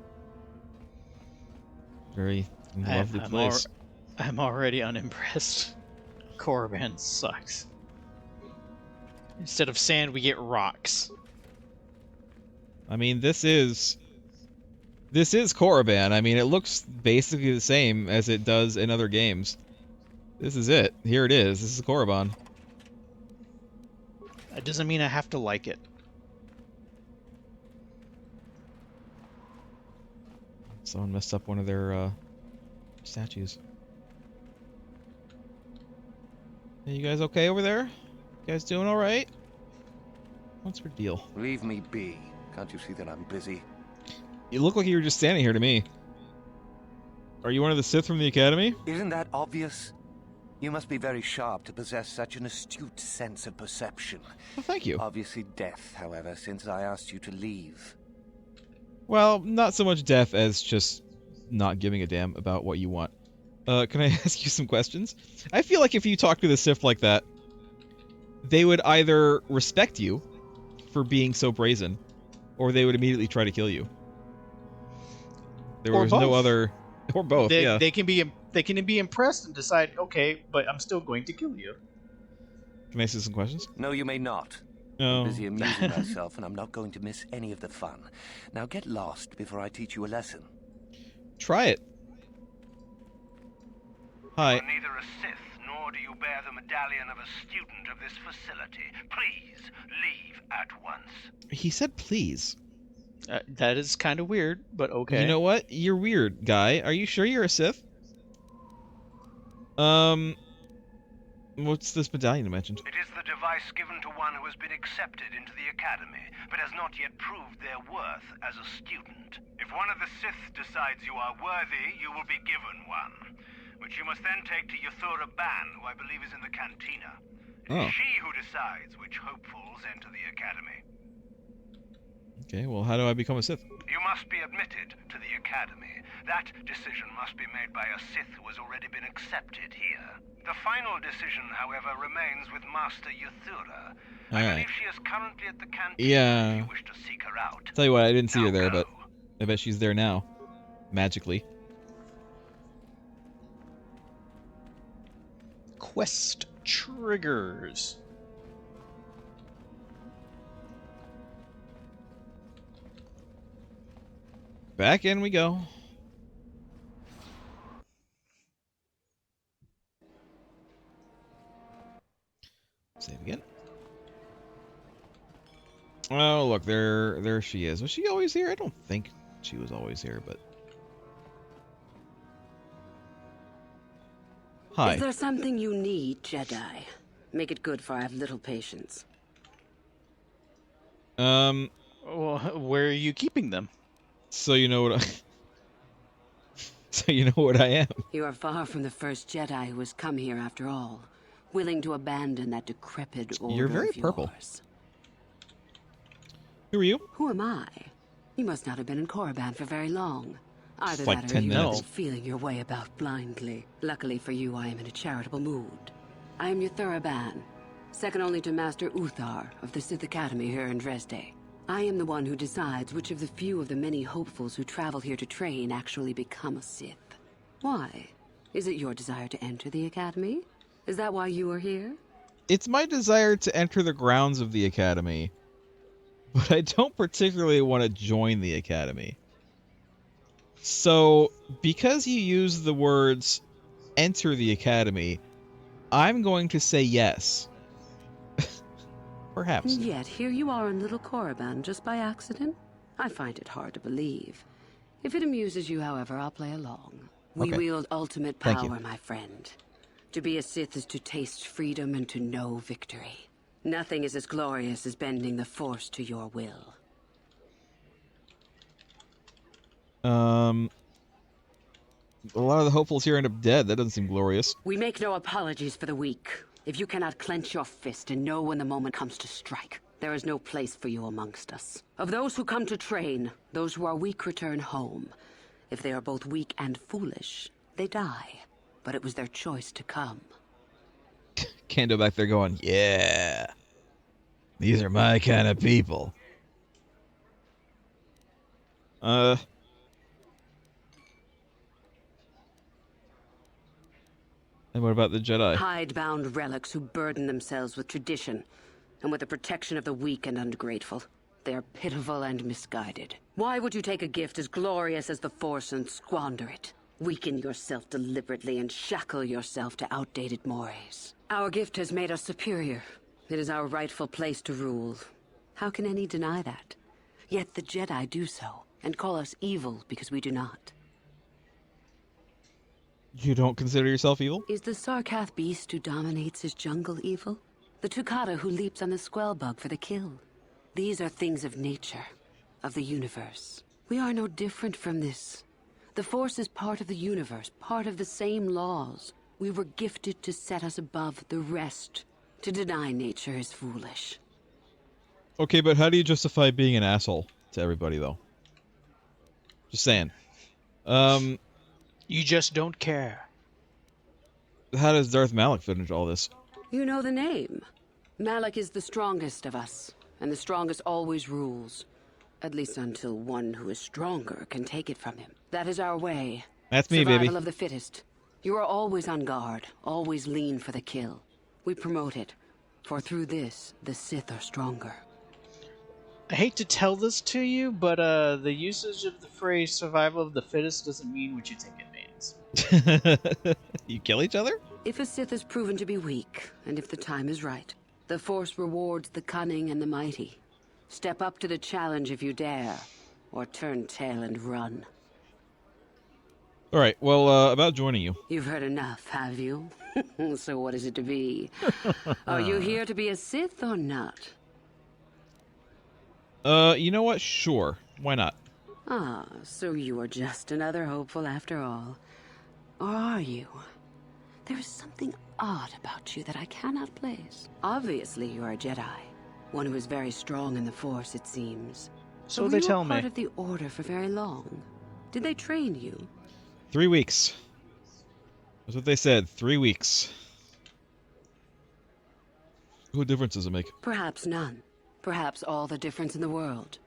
very lovely place. I'm already unimpressed. Korriban sucks. Instead of sand, we get rocks. I mean, this is Korriban. I mean, it looks basically the same as it does in other games. This is it. Here it is. This is Korriban. That doesn't mean I have to like it. Someone messed up one of their statues. Hey, you guys okay over there? You guys doing all right? What's your deal? Leave me be. Can't you see that I'm busy? You look like you were just standing here to me. Are you one of the Sith from the Academy? Isn't that obvious? You must be very sharp to possess such an astute sense of perception. Well, thank you. Obviously deaf, however, since I asked you to leave. Well, not so much deaf as just not giving a damn about what you want. Can I ask you some questions? I feel like if you talk to the Sith like that, they would either respect you for being so brazen, or they would immediately try to kill you. There was no other, or both. Yeah. They can be impressed and decide, okay, but I'm still going to kill you. Can I ask you some questions? No, you may not. No. I'm busy amusing myself, and I'm not going to miss any of the fun. Now get lost before I teach you a lesson. Try it. Hi. You're neither a Sith, nor do you bear the medallion of a student of this facility. Please, leave at once. He said please. That is kind of weird, but okay. You know what? You're weird, guy. Are you sure you're a Sith? What's this medallion you mentioned? It is the device given to one who has been accepted into the Academy, but has not yet proved their worth as a student. If one of the Sith decides you are worthy, you will be given one, which you must then take to Yathura Ban, who I believe is in the cantina. It is she who decides which hopefuls enter the Academy. Okay, well, how do I become a Sith? You must be admitted to the Academy. That decision must be made by a Sith who has already been accepted here. The final decision, however, remains with Master Yathura. I believe she is currently at the canteen. Yeah. If you wish to seek her out. Tell you what, I didn't see her there, but I bet she's there now. Magically. Quest triggers. Back in we go. again. Oh, look, there she is. Was she always here? I don't think she was always here, but... Hi. Is there something you need, Jedi? Make it good, for I have little patience. Well, where are you keeping them? So you know what So you know what I am. You are far from the first Jedi who has come here after all, willing to abandon that decrepit order. You're very of purple. yours. Who are you? Who am I? You must not have been in Korriban for very long. Either Like that or 10 you minutes. have been feeling your way about blindly. Luckily for you, I am in a charitable mood. I am your Korriban, second only to Master Uthar of the Sith Academy here in Dresde. I am the one who decides which of the few of the many hopefuls who travel here to train actually become a Sith. Why? Is it your desire to enter the Academy? Is that why you are here? It's my desire to enter the grounds of the Academy, but I don't particularly want to join the Academy. So, because you use the words enter the Academy, I'm going to say yes. Perhaps. And yet, here you are in Little Korriban just by accident? I find it hard to believe. If it amuses you, however, I'll play along. We Okay. wield ultimate Thank you. power, my friend. To be a Sith is to taste freedom and to know victory. Nothing is as glorious as bending the Force to your will. A lot of the hopefuls here end up dead. That doesn't seem glorious. We make no apologies for the weak. If you cannot clench your fist and know when the moment comes to strike, there is no place for you amongst us. Of those who come to train, those who are weak return home. If they are both weak and foolish, they die. But it was their choice to come. Kando back there going, yeah. These are my kind of people. And what about the Jedi? Hidebound relics who burden themselves with tradition and with the protection of the weak and ungrateful. They are pitiful and misguided. Why would you take a gift as glorious as the Force and squander it? Weaken yourself deliberately and shackle yourself to outdated mores. Our gift has made us superior. It is our rightful place to rule. How can any deny that? Yet the Jedi do so, and call us evil because we do not. You don't consider yourself evil? Is the Sarkath beast who dominates his jungle evil? The Tukata who leaps on the Squellbug for the kill? These are things of nature, of the universe. We are no different from this. The Force is part of the universe, part of the same laws. We were gifted to set us above the rest. To deny nature is foolish. Okay, but how do you justify being an asshole to everybody, though? Just saying. You just don't care. How does Darth Malak fit into all this? You know the name. Malak is the strongest of us, and the strongest always rules. At least until one who is stronger can take it from him. That is our way. That's me, Survival baby. of the fittest. You are always on guard, always lean for the kill. We promote it, for through this, the Sith are stronger. I hate to tell this to you, but the usage of the phrase survival of the fittest doesn't mean what you think it means. You kill each other? If a Sith is proven to be weak, and if the time is right, the Force rewards the cunning and the mighty. Step up to the challenge if you dare, or turn tail and run. Alright, well, about joining you. You've heard enough, have you? So what is it to be? Are you here to be a Sith or not? You know what? Sure. Why not? Ah, so you are just another hopeful after all. Or are you? There is something odd about you that I cannot place. Obviously, you are a Jedi. One who is very strong in the Force, it seems. So But they were you tell a me. part of the Order for very long? Did they train you? 3 weeks. That's what they said. 3 weeks. What difference does it make? Perhaps none. Perhaps all the difference in the world.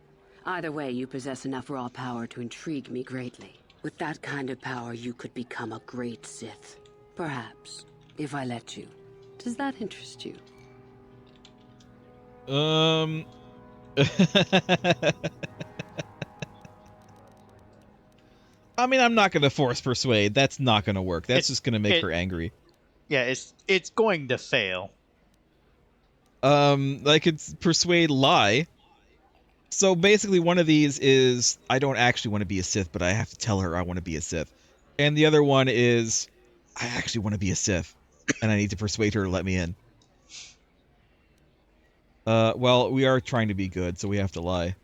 Either way, you possess enough raw power to intrigue me greatly. With that kind of power, you could become a great Sith. Perhaps, if I let you. Does that interest you? I mean, I'm not going to force persuade. That's not going to work. That's just going to make her angry. Yeah, it's going to fail. I could persuade lie. So basically one of these is I don't actually want to be a Sith, but I have to tell her I want to be a Sith. And the other one is I actually want to be a Sith, and I need to persuade her to let me in. Well, we are trying to be good, so we have to lie.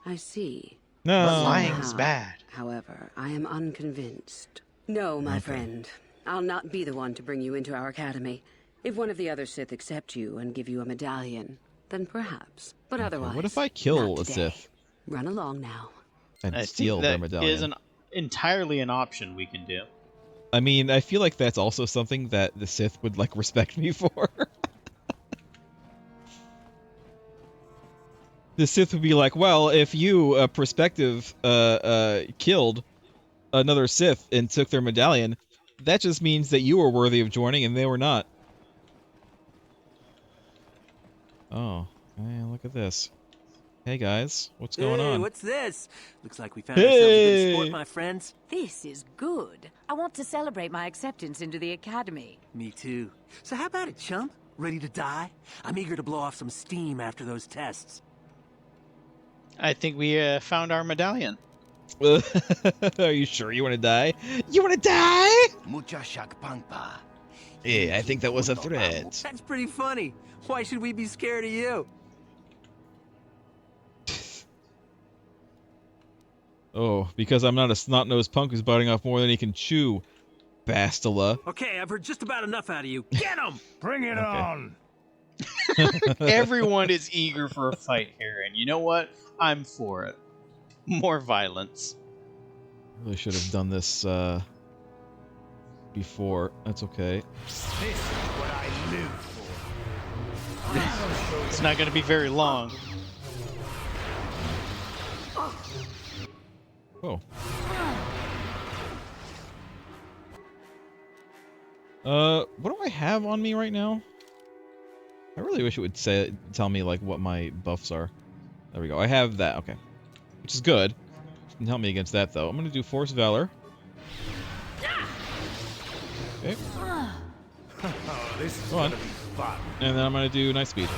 I see. No. But lying's bad. However, I am unconvinced. No, my friend. I'll not be the one to bring you into our academy. If one of the other Sith accept you and give you a medallion, then perhaps. But otherwise, what if I kill a today. Sith? Run along now. And I steal think their that medallion. is entirely an option we can do. I mean, I feel like that's also something that the Sith would, like, respect me for. The Sith would be like, well, if you, prospective, killed another Sith and took their medallion, that just means that you were worthy of joining and they were not. Oh, hey, look at this. Hey guys, what's going on? What's this? Looks like we found ourselves a bit of sport, my friends. This is good. I want to celebrate my acceptance into the academy. Me too. So how about it, chump? Ready to die? I'm eager to blow off some steam after those tests. I think we found our medallion. Are you sure you want to die? You want to die? Yeah, I think that was a threat. That's pretty funny. Why should we be scared of you? Oh, because I'm not a snot-nosed punk who's biting off more than he can chew, Bastila. Okay, I've heard just about enough out of you. Get him! Bring it on! Everyone is eager for a fight here, and you know what? I'm for it. More violence. Really should have done this before. That's okay. This is what I live for. It's not going to be very long. Oh. What do I have on me right now? I really wish it would tell me like what my buffs are. There we go. I have that. Okay, which is good. Doesn't help me against that though. I'm gonna do Force Valor. Okay. Oh, this is Go on. gonna be fun. And then I'm gonna do Night Speed.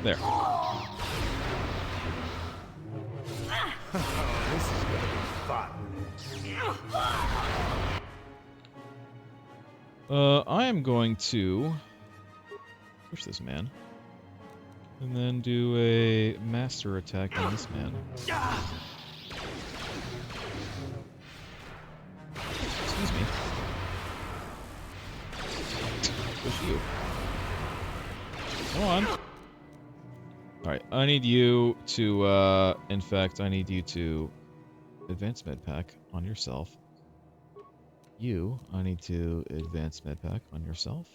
There. Oh, this is gonna be fun. I am going to push this man. And then do a master attack on this man. Excuse me. Push you. Come on. Alright, I need you to, in fact, I need you to advance med pack on yourself. You, I need to advance med pack on yourself.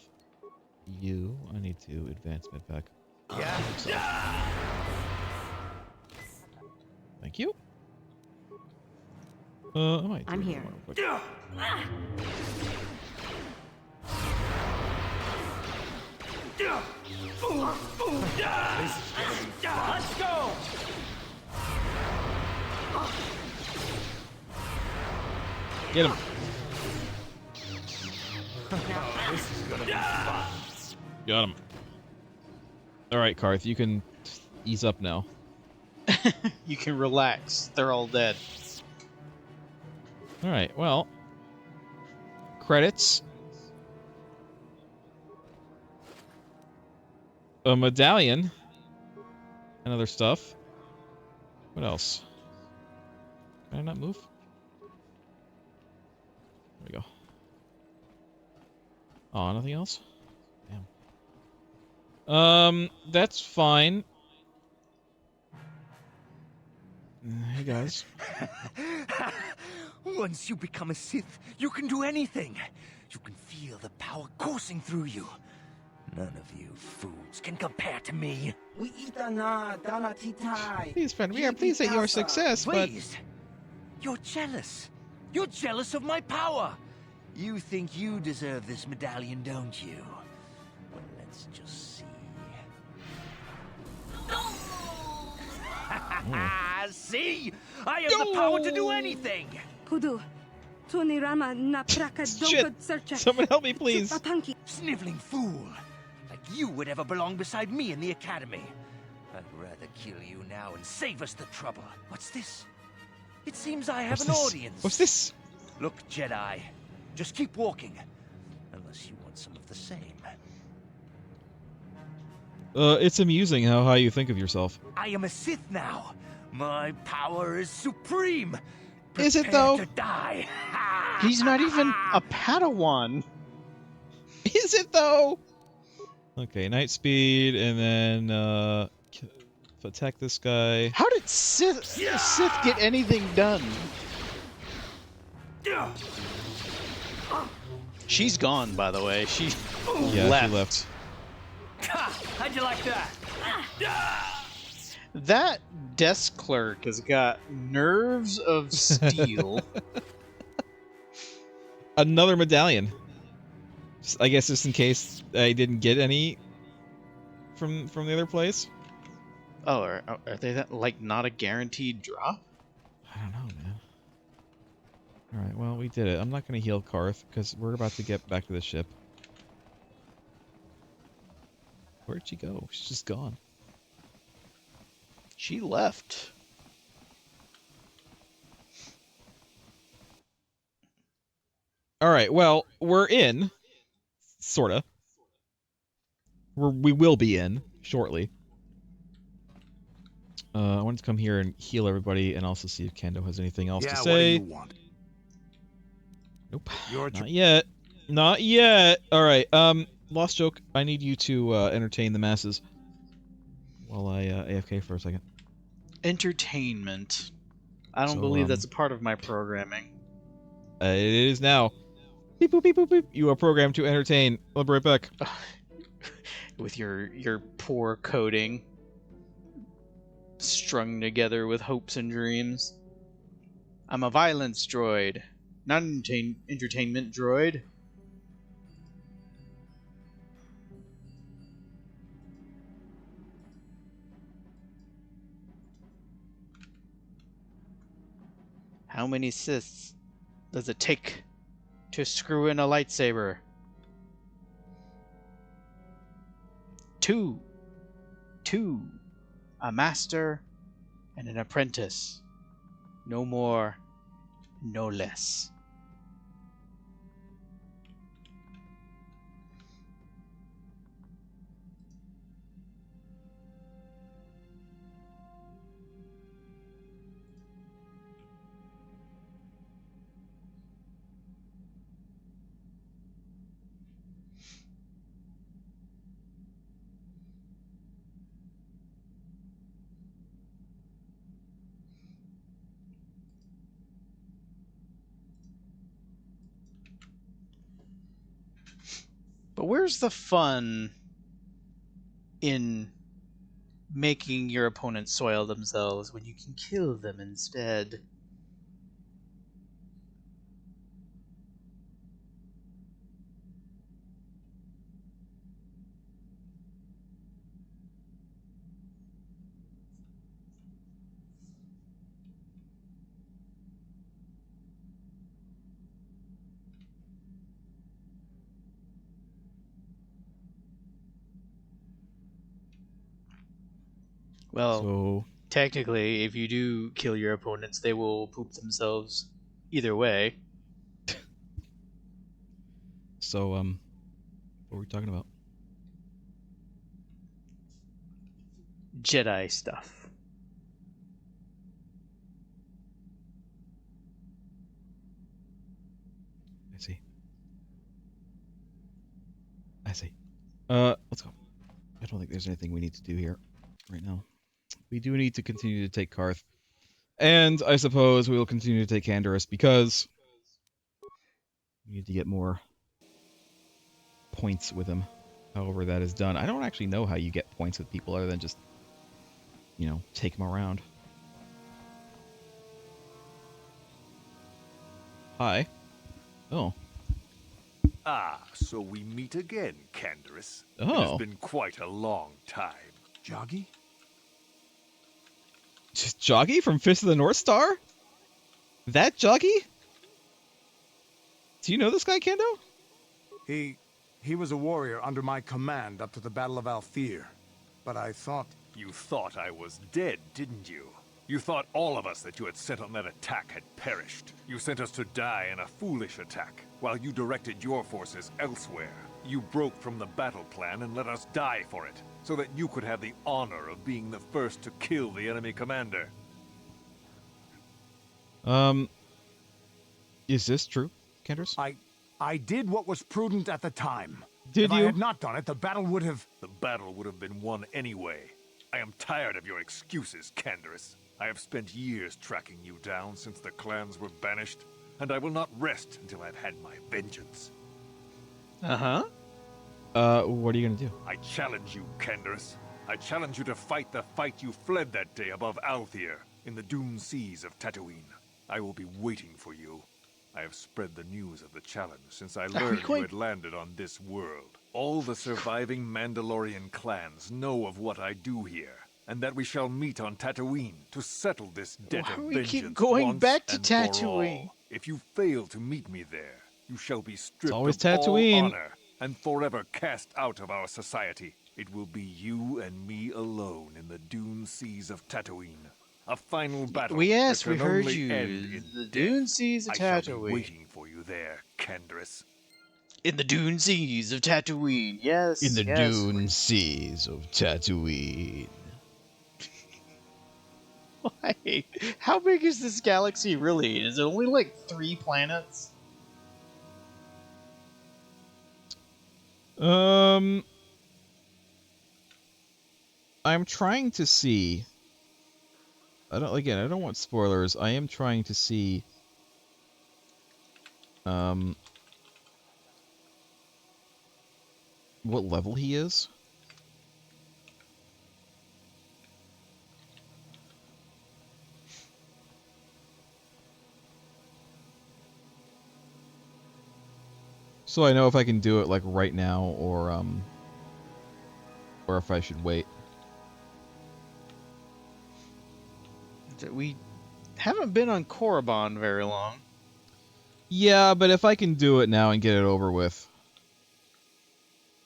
You, I need to advance med pack on yourself. Thank you. I'm here. Let's go! Get him. Oh, this is gonna be fun. Got him. Alright, Karth, you can ease up now. You can relax. They're all dead. Alright, well. Credits. A medallion. And other stuff. What else? Can I not move? There we go. Oh, nothing else? Damn. That's fine. Hey, guys. Once you become a Sith, you can do anything. You can feel the power coursing through you. None of you fools can compare to me. Please, friend, we are pleased at your success, but... Please? You're jealous. You're jealous of my power. You think you deserve this medallion, don't you? Well, let's just see. See? I have the power to do anything! Shit! Someone help me, please! Sniveling fool! Like you would ever belong beside me in the Academy. I'd rather kill you now and save us the trouble. What's this? It seems I have an audience. What's this? Look, Jedi, just keep walking. Unless you want some of the same. It's amusing how high you think of yourself. I am a Sith now. My power is supreme. Is it though? To die. He's not even a Padawan. Is it though? Okay, night speed, and then attack this guy. How did Sith get anything done? She's gone, by the way. She left. She left. How'd you like that? That desk clerk has got nerves of steel. Another medallion. I guess just in case I didn't get any from the other place. Oh, are they that like not a guaranteed drop? I don't know, man. All right, well we did it. I'm not gonna heal Karth because we're about to get back to the ship. Where'd she go? She's just gone. She left. All right, well we're in. Sorta. We will be in shortly. I wanted to come here and heal everybody, and also see if Kendo has anything else to say. What do you want? Nope. Not yet. Not yet. All right. Lost joke. I need you to entertain the masses while I AFK for a second. Entertainment. I don't believe that's a part of my programming. It is now. Beep boop beep boop beep. You are programmed to entertain. I'll be right back. With your poor coding, strung together with hopes and dreams. I'm a violence droid, not an entertainment droid. How many Siths does it take to screw in a lightsaber? 2. 2. A master and an apprentice. No more, no less. But where's the fun in making your opponent soil themselves when you can kill them instead? Well, technically, if you do kill your opponents, they will poop themselves either way. So, what were we talking about? Jedi stuff. I see. Let's go. I don't think there's anything we need to do here right now. We do need to continue to take Karth. And I suppose we will continue to take Canderous because we need to get more points with him. However that is done. I don't actually know how you get points with people other than just, you know, take them around. Hi. Oh. Ah, so we meet again, Canderous. Oh. It has been quite a long time. Joggy? Just Joggy from Fist of the North Star? That Joggy? Do you know this guy, Kendo? He He was a warrior under my command up to the Battle of Althir. But I thought... You thought I was dead, didn't you? You thought all of us that you had sent on that attack had perished. You sent us to die in a foolish attack, while you directed your forces elsewhere. You broke from the battle plan and let us die for it, so that you could have the honor of being the first to kill the enemy commander. Is this true, Kendris? I did what was prudent at the time. Did if you? I had not done it, the battle would have... The battle would have been won anyway. I am tired of your excuses, Canderous. I have spent years tracking you down since the clans were banished, and I will not rest until I've had my vengeance. Uh-huh. What are you gonna do? I challenge you, Canderous. I challenge you to fight the fight you fled that day above Althir, in the dune seas of Tatooine. I will be waiting for you. I have spread the news of the challenge since I learned you had landed on this world. All the surviving Mandalorian clans know of what I do here, and that we shall meet on Tatooine to settle this debt of vengeance. We keep going back to once and for Tatooine. all. If you fail to meet me there, you shall be stripped always of all Tatooine. honor and forever cast out of our society. It will be you and me alone in the dune seas of Tatooine. A final battle. We that we can heard only you. end in The death. Dune Seas of I shall be Tatooine. waiting for you there, Canderous. In the Dune Seas of Tatooine. Yes. In the yes. dune seas of Tatooine. Why? How big is this galaxy really? Is it only like 3 planets? I'm trying to see. I don't want spoilers. I am trying to see what level he is. So I know if I can do it like right now or if I should wait. We haven't been on Korriban very long. Yeah, but if I can do it now and get it over with,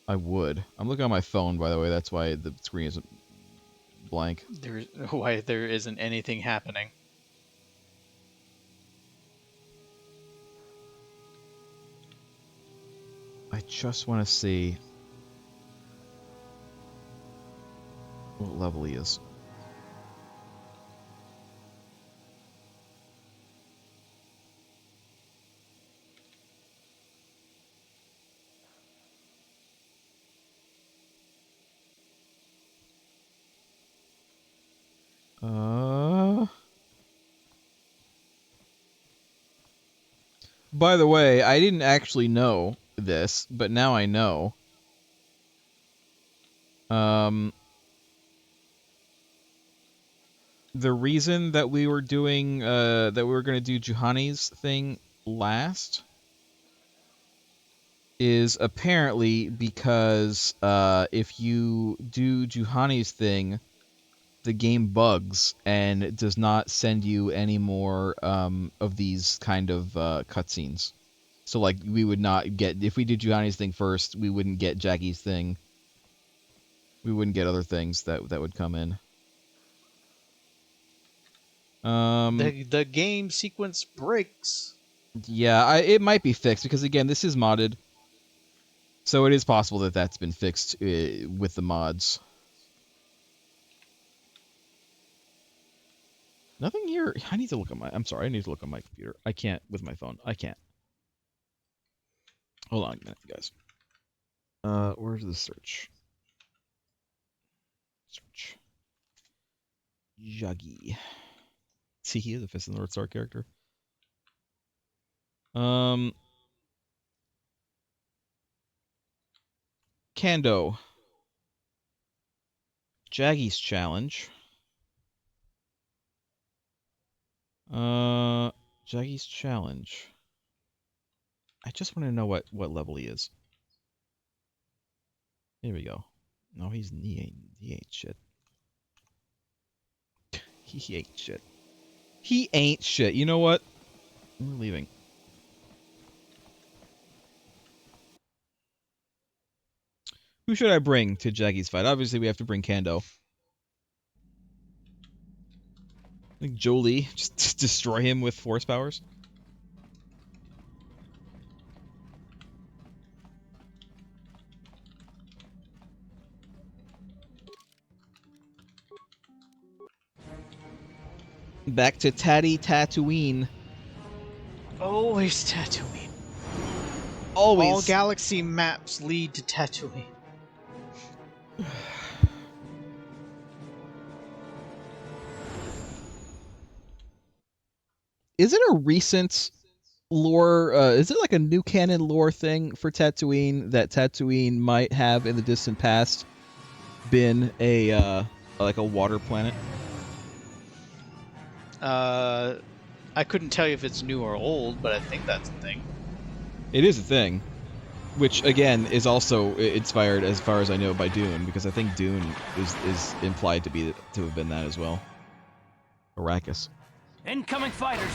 I would. I'm looking on my phone, by the way. That's why the screen isn't blank. Why there isn't anything happening. I just want to see what level he is. By the way, I didn't actually know this, but now I know. The reason that we were doing that we were going to do Juhani's thing last is apparently because if you do Juhani's thing, the game bugs and it does not send you any more of these kind of cutscenes. So like we would not get, if we did Juhani's thing first, we wouldn't get Jackie's thing. We wouldn't get other things that would come in. The game sequence breaks. Yeah, it might be fixed because again, this is modded, so it is possible that that's been fixed with the mods. Nothing here. I need to look at my. I'm sorry. I need to look on my computer. I can't with my phone. I can't. Hold on a minute, guys. Where's the search? Search. Juggy. See, he is a Fist of the North Star character. Kando. Jaggy's challenge. Jaggy's challenge. I just want to know what level he is. Here we go. No, he ain't shit. He ain't shit. He ain't shit. You know what? We're leaving. Who should I bring to Jaggy's fight? Obviously, we have to bring Kando. I think Jolie, just destroy him with force powers. Back to Tatooine. Always Tatooine. Always. All galaxy maps lead to Tatooine. Is it a recent lore? Is it like a new canon lore thing for Tatooine that Tatooine might have in the distant past been a like a water planet? I couldn't tell you if it's new or old, but I think that's a thing. It is a thing, which again is also inspired, as far as I know, by Dune, because I think Dune is implied to have been that as well. Arrakis. Incoming fighters.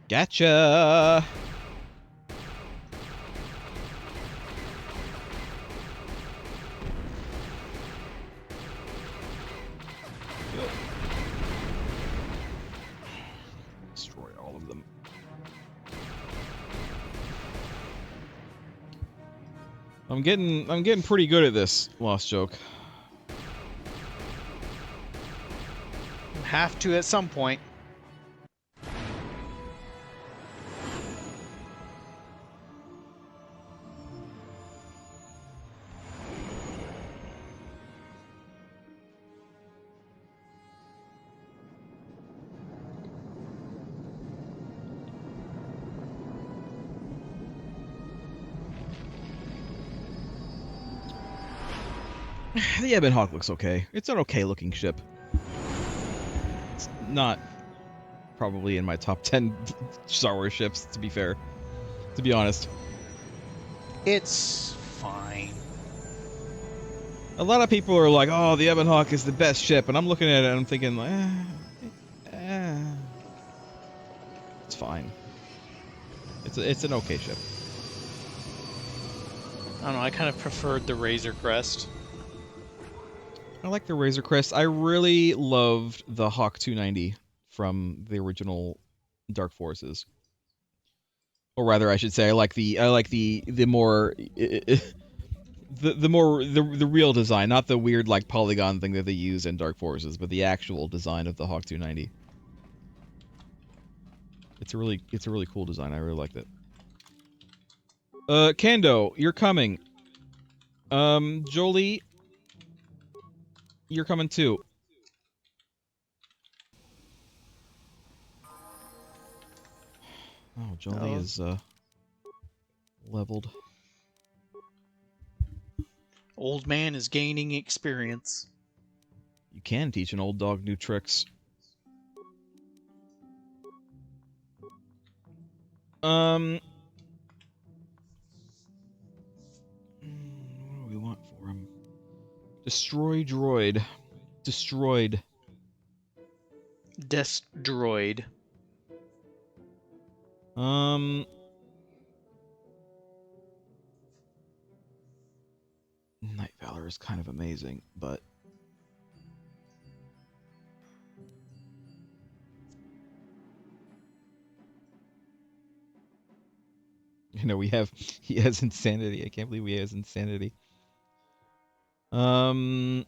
Gotcha. Destroy all of them. I'm getting pretty good at this, Lost Joke. Have to at some point. The Ebon Hawk looks okay. It's an okay looking ship. It's not probably in my top 10 Star Wars ships, to be fair. To be honest. It's fine. A lot of people are like, oh, the Ebon Hawk is the best ship, and I'm looking at it and I'm thinking, like, it's fine. It's an okay ship. I don't know, I kind of preferred the Razor Crest. I like the Razor Crest. I really loved the Hawk 290 from the original Dark Forces. Or rather, I should say, I like the more the real design, not the weird like polygon thing that they use in Dark Forces, but the actual design of the Hawk 290. It's a really cool design. I really liked it. Kando, you're coming. Jolie, you're coming too. Oh, Jolie is leveled. Old man is gaining experience. You can teach an old dog new tricks. What do we want for him? Destroy droid. Destroyed. Destroyed. Night Valor is kind of amazing, but you know, he has insanity. I can't believe he has insanity. Level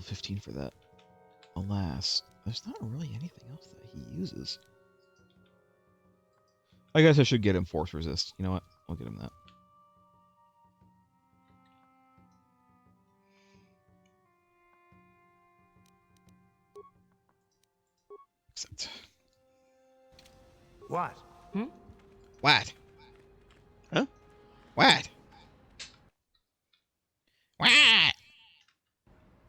15 for that. Alas, there's not really anything else that he uses. I guess I should get him Force Resist. You know what? I'll get him that. Except... What? What? Huh? What? What?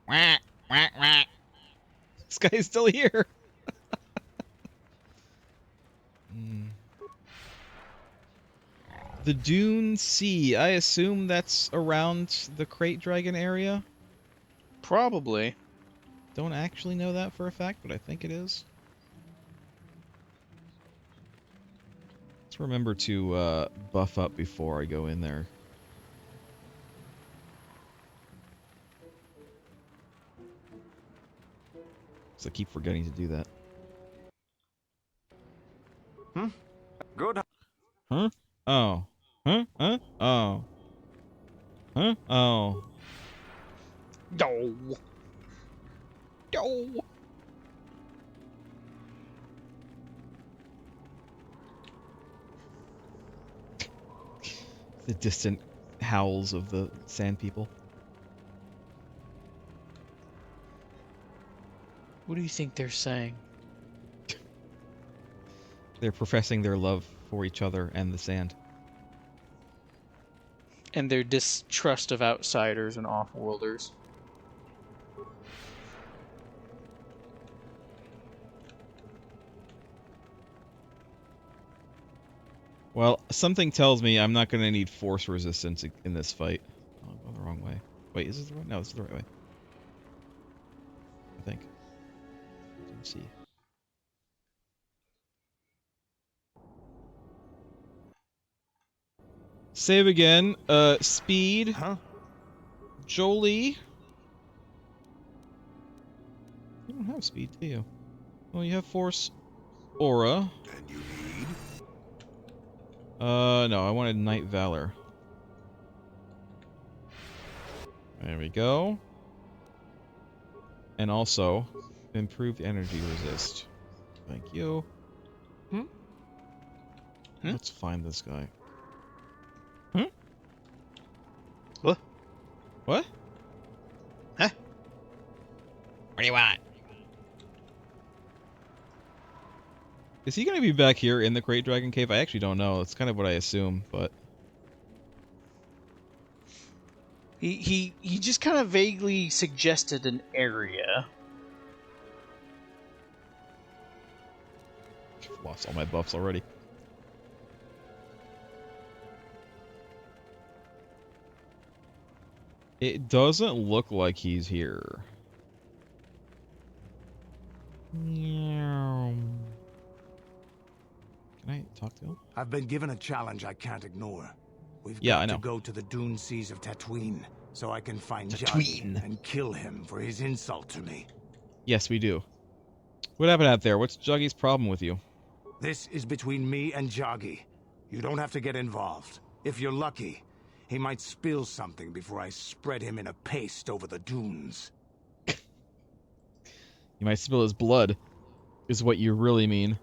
What? What? This guy is still here. The Dune Sea. I assume that's around the Crate Dragon area? Probably. Don't actually know that for a fact, but I think it is. Let's remember to buff up before I go in there. So I keep forgetting to do that. Good. Huh? Oh. Huh? Huh? Oh. Huh? Oh. No. No. The distant howls of the sand people. What do you think they're saying? They're professing their love for each other and the sand. And their distrust of outsiders and off-worlders. Well, something tells me I'm not going to need force resistance in this fight. Oh, I'm going the wrong way. Wait, is this the right? No, this is the right way. I think. Let's see. Save again. Speed. Huh? Jolie. You don't have speed, do you? Well, you have force aura. And you need? No, I wanted Night Valor. There we go. And also, improved energy resist. Thank you. Let's find this guy. What? What? Huh? What do you want? Is he going to be back here in the Great Dragon Cave? I actually don't know. That's kind of what I assume, but... He just kind of vaguely suggested an area. Lost all my buffs already. It doesn't look like he's here. Can I talk to him? I've been given a challenge I can't ignore. We've Yeah, got I know. to go to the dune seas of Tatooine so I can find Tatooine. Jagi and kill him for his insult to me. Yes, we do. What happened out there? What's Juggy's problem with you? This is between me and Jagi. You don't have to get involved. If you're lucky, he might spill something before I spread him in a paste over the dunes. You might spill his blood, is what you really mean.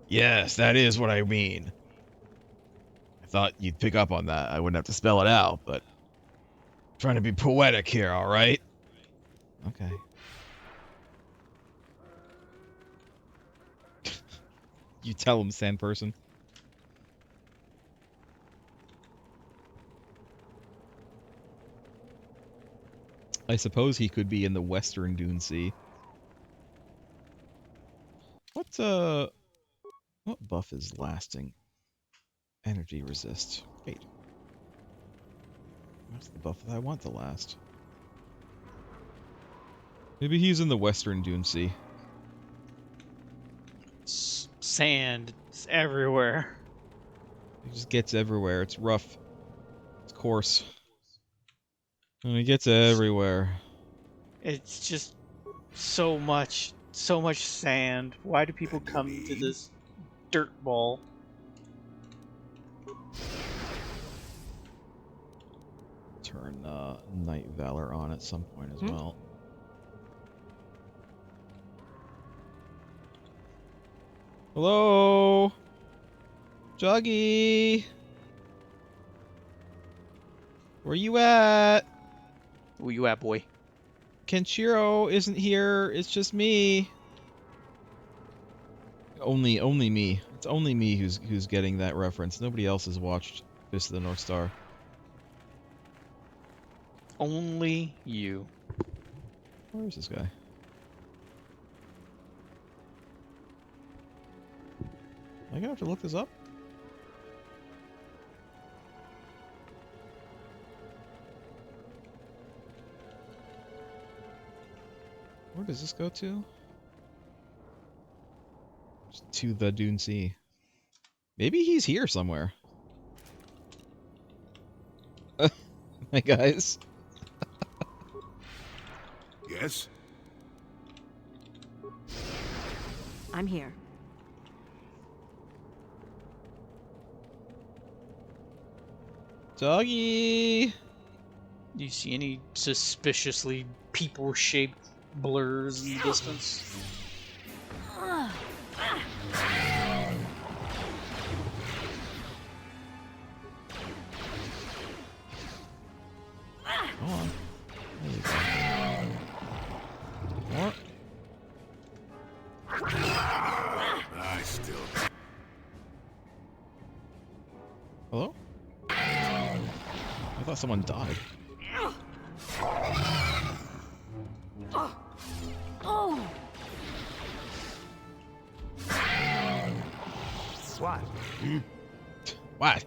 Yes, that is what I mean. I thought you'd pick up on that. I wouldn't have to spell it out, but... trying to be poetic here, alright? Okay. You tell him, sand person. I suppose he could be in the Western Dune Sea. What buff is lasting? Energy resist. Wait. What's the buff that I want to last? Maybe he's in the Western Dune Sea. Sand is everywhere. It just gets everywhere. It's rough. It's coarse. And it gets everywhere. It's just so much sand. Why do people come to this dirt ball? Turn Night Valor on at some point as well. Hello? Juggy? Where you at? Where you at, boy? Kenshiro isn't here. It's just me. Only me. It's only me who's getting that reference. Nobody else has watched Fist of the North Star. Only you. Where is this guy? Am I gonna have to look this up? Where does this go to? Just to the Dune Sea. Maybe he's here somewhere. Hey, guys. Yes? I'm here. Doggy! Do you see any suspiciously people-shaped blurs in the distance? Come on. There you go. More. I still... Hello? I thought someone died. What? What?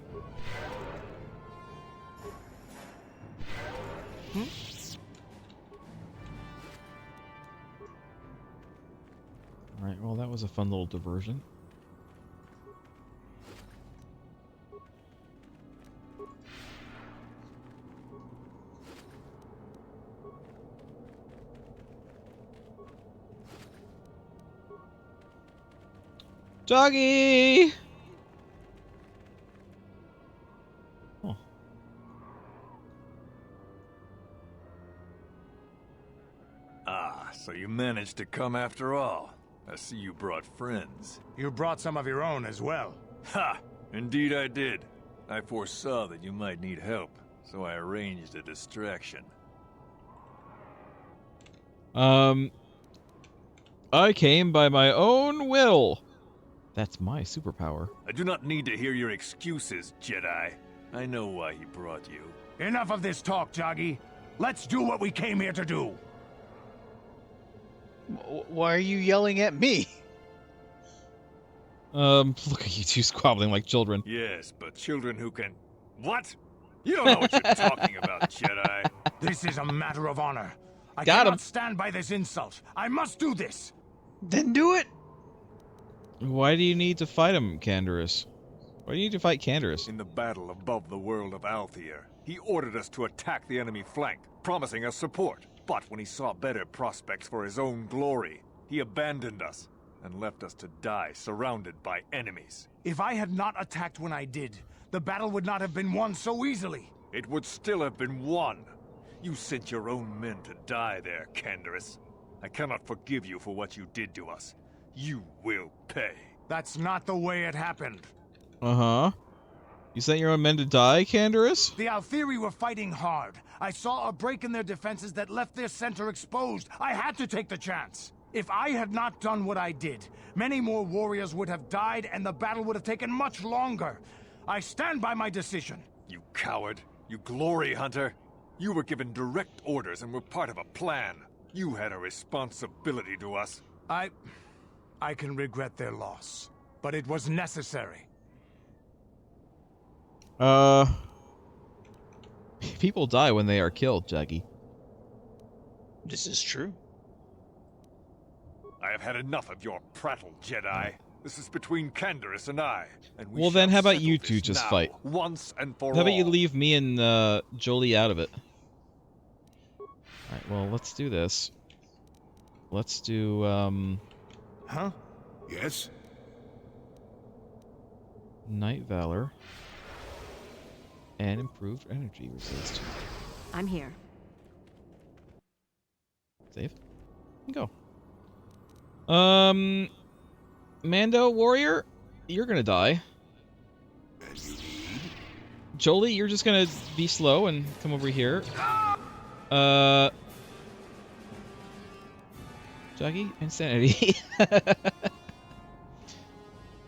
Alright, well that was a fun little diversion. Doggy! Oh. Ah, so you managed to come after all. I see you brought friends. You brought some of your own as well. Ha! Indeed I did. I foresaw that you might need help, so I arranged a distraction. I came by my own will. That's my superpower. I do not need to hear your excuses, Jedi. I know why he brought you. Enough of this talk, Joggy. Let's do what we came here to do. Why are you yelling at me? Look at you two squabbling like children. Yes, but children who can... What? You don't know what you're talking about, Jedi. This is a matter of honor. I Got cannot him. stand by this insult. I must do this. Then do it. Why do you need to fight him, Canderous? Why do you need to fight Canderous? In the battle above the world of Althir, he ordered us to attack the enemy flank, promising us support. But when he saw better prospects for his own glory, he abandoned us and left us to die surrounded by enemies. If I had not attacked when I did, the battle would not have been won so easily. It would still have been won. You sent your own men to die there, Canderous. I cannot forgive you for what you did to us. You will pay. That's not the way it happened. Uh-huh. You sent your own men to die, Canderous? The Althiri were fighting hard. I saw a break in their defenses that left their center exposed. I had to take the chance. If I had not done what I did, many more warriors would have died and the battle would have taken much longer. I stand by my decision. You coward. You glory hunter. You were given direct orders and were part of a plan. You had a responsibility to us. I can regret their loss, but it was necessary. People die when they are killed, Jaggy. This is true. I have had enough of your prattle, Jedi. This is between Canderous and I. And we Well then, how shall about you settle two this just now, fight? once and for How about all. you leave me and Jolie out of it? Alright, well, let's do this. Let's do, Huh? Yes? Night Valor. And improved energy resist. I'm here. Save. And go. Mando Warrior, you're gonna die. And you need? Jolie, you're just gonna be slow and come over here. Jaggy, insanity.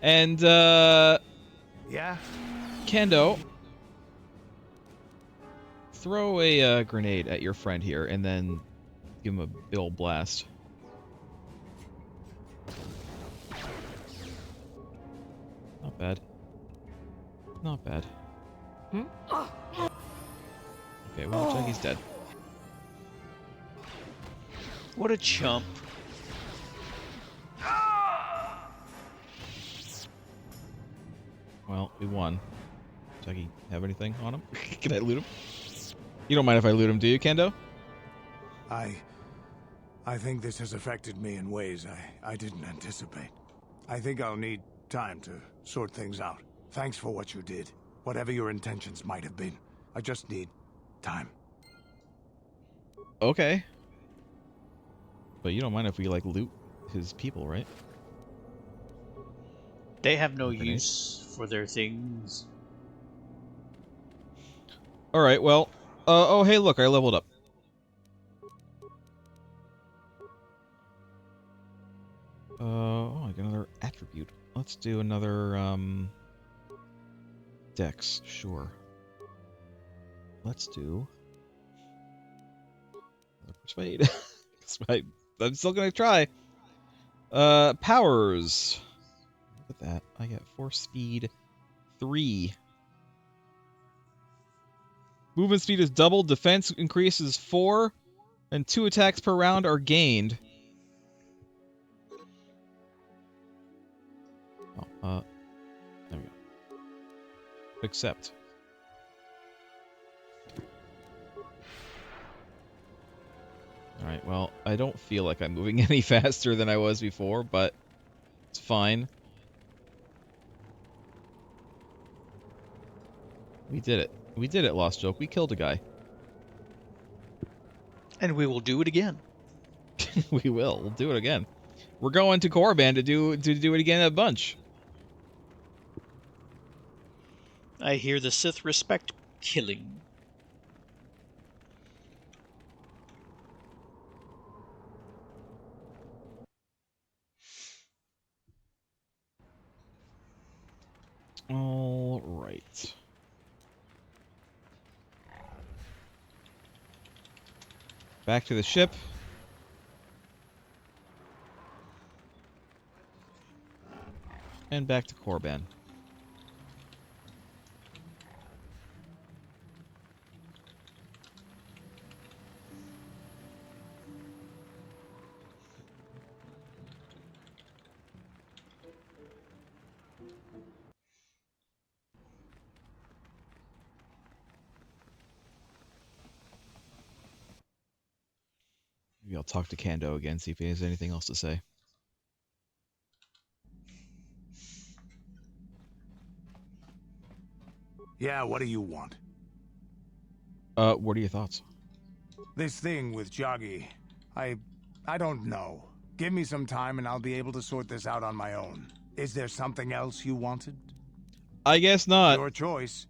And, Yeah? Kendo, throw a grenade at your friend here, and then give him a big ol' blast. Not bad. Not bad. Okay, well, Jaggy's dead. What a chump. Well, we won. Does he have anything on him? Can I loot him? You don't mind if I loot him, do you, Kendo? I think this has affected me in ways I didn't anticipate. I think I'll need time to sort things out. Thanks for what you did. Whatever your intentions might have been. I just need time. Okay. But you don't mind if we, like, loot his people, right? They have no use for their things. Alright, well... oh, hey, look, I leveled up. Oh, I got another attribute. Let's do another, Dex, sure. Let's do... another Persuade. I'm still gonna try. Powers. Look at that. I got 4 speed, 3. Movement speed is doubled, defense increases 4, and 2 attacks per round are gained. Oh, there we go. Accept. Alright, well, I don't feel like I'm moving any faster than I was before, but it's fine. We did it. We did it, Lost Joke. We killed a guy. And we will do it again. We will. We'll do it again. We're going to Korriban to do it again a bunch. I hear the Sith respect killing. All right. Back to the ship. And back to Korriban. Maybe I'll talk to Kando again, see if he has anything else to say. Yeah, what do you want? What are your thoughts? This thing with Joggy, I don't know. Give me some time and I'll be able to sort this out on my own. Is there something else you wanted? I guess not. Your choice.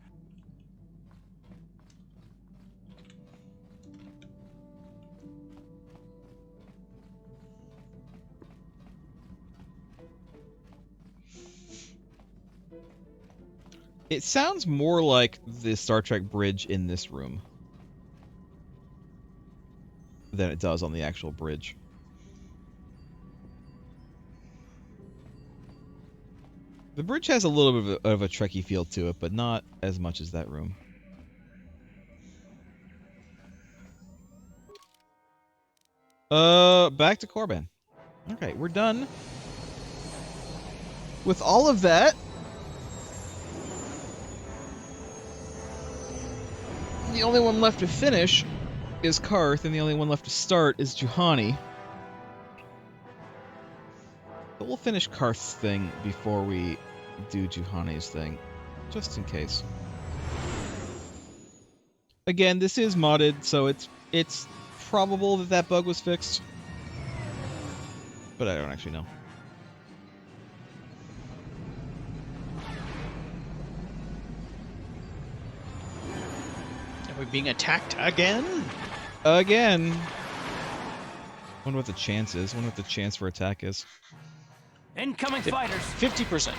It sounds more like the Star Trek bridge in this room than it does on the actual bridge. The bridge has a little bit of a Trekkie feel to it, but not as much as that room. Back to Korriban. Okay, we're done with all of that. The only one left to finish is Karth, and the only one left to start is Juhani. But we'll finish Karth's thing before we do Juhani's thing, just in case. Again, this is modded, so it's probable that that bug was fixed, but I don't actually know. Are we being attacked again? Again. Wonder what the chance is. Wonder what the chance for attack is. Incoming fighters. 50%.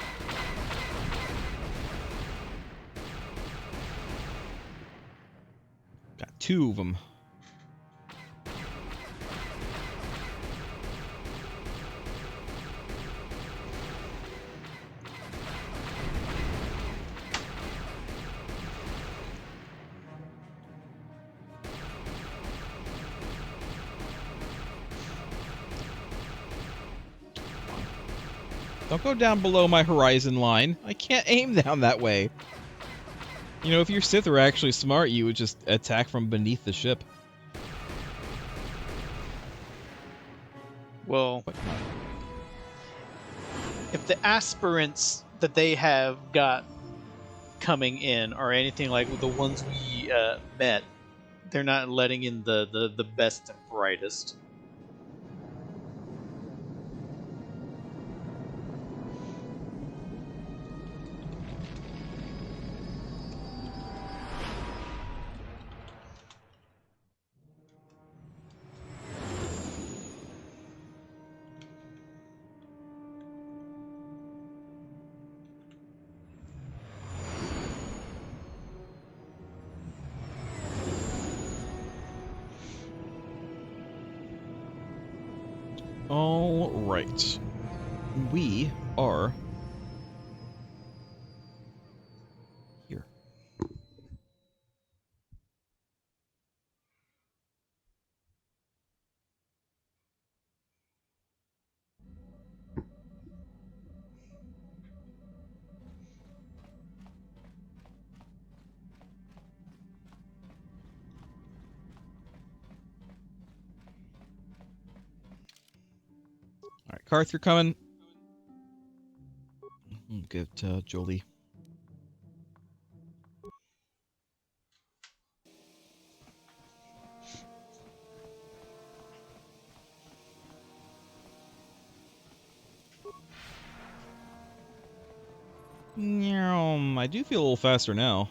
Got 2 of them. Don't go down below my horizon line. I can't aim down that way. You know, if your Sith were actually smart, you would just attack from beneath the ship. Well, if the aspirants that they have got coming in are anything like the ones we met, they're not letting in the best and brightest. All right. We are here. All right, Karth, you're coming. Get Jolie. I do feel a little faster now.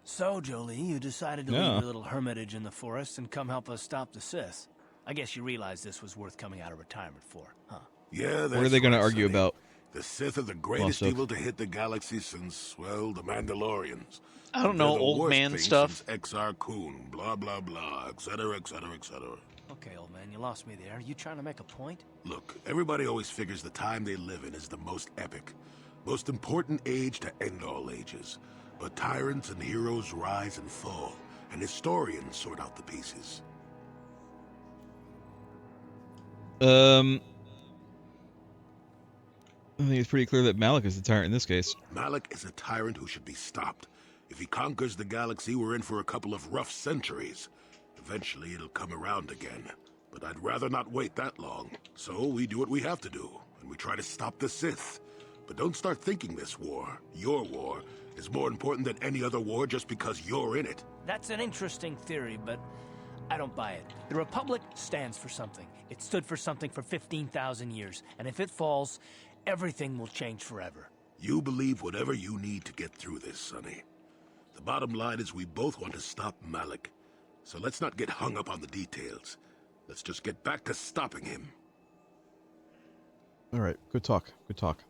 So, Jolie, you decided to leave your little hermitage in the forest and come help us stop the Sith. I guess you realized this was worth coming out of retirement for, huh? Yeah, that's What are they going to right, argue Sonny. about? The Sith are the greatest evil to hit the galaxy since, well, the Mandalorians. I don't They're know, the old worst man thing stuff. Since Exar Kun, blah, blah, blah, etc., etc., etc. Okay, old man, you lost me there. Are you trying to make a point? Look, everybody always figures the time they live in is the most epic, most important age to end all ages. But tyrants and heroes rise and fall, and historians sort out the pieces. I think it's pretty clear that Malik is the tyrant in this case. Malik is a tyrant who should be stopped. If he conquers the galaxy, we're in for a couple of rough centuries. Eventually, it'll come around again. But I'd rather not wait that long. So we do what we have to do, and we try to stop the Sith. But don't start thinking this war, your war, is more important than any other war just because you're in it. That's an interesting theory, but I don't buy it. The Republic stands for something. It stood for something for 15,000 years, and if it falls, everything will change forever. You believe whatever you need to get through this, Sonny. The bottom line is we both want to stop Malik. So let's not get hung up on the details. Let's just get back to stopping him. All right, good talk. Good talk.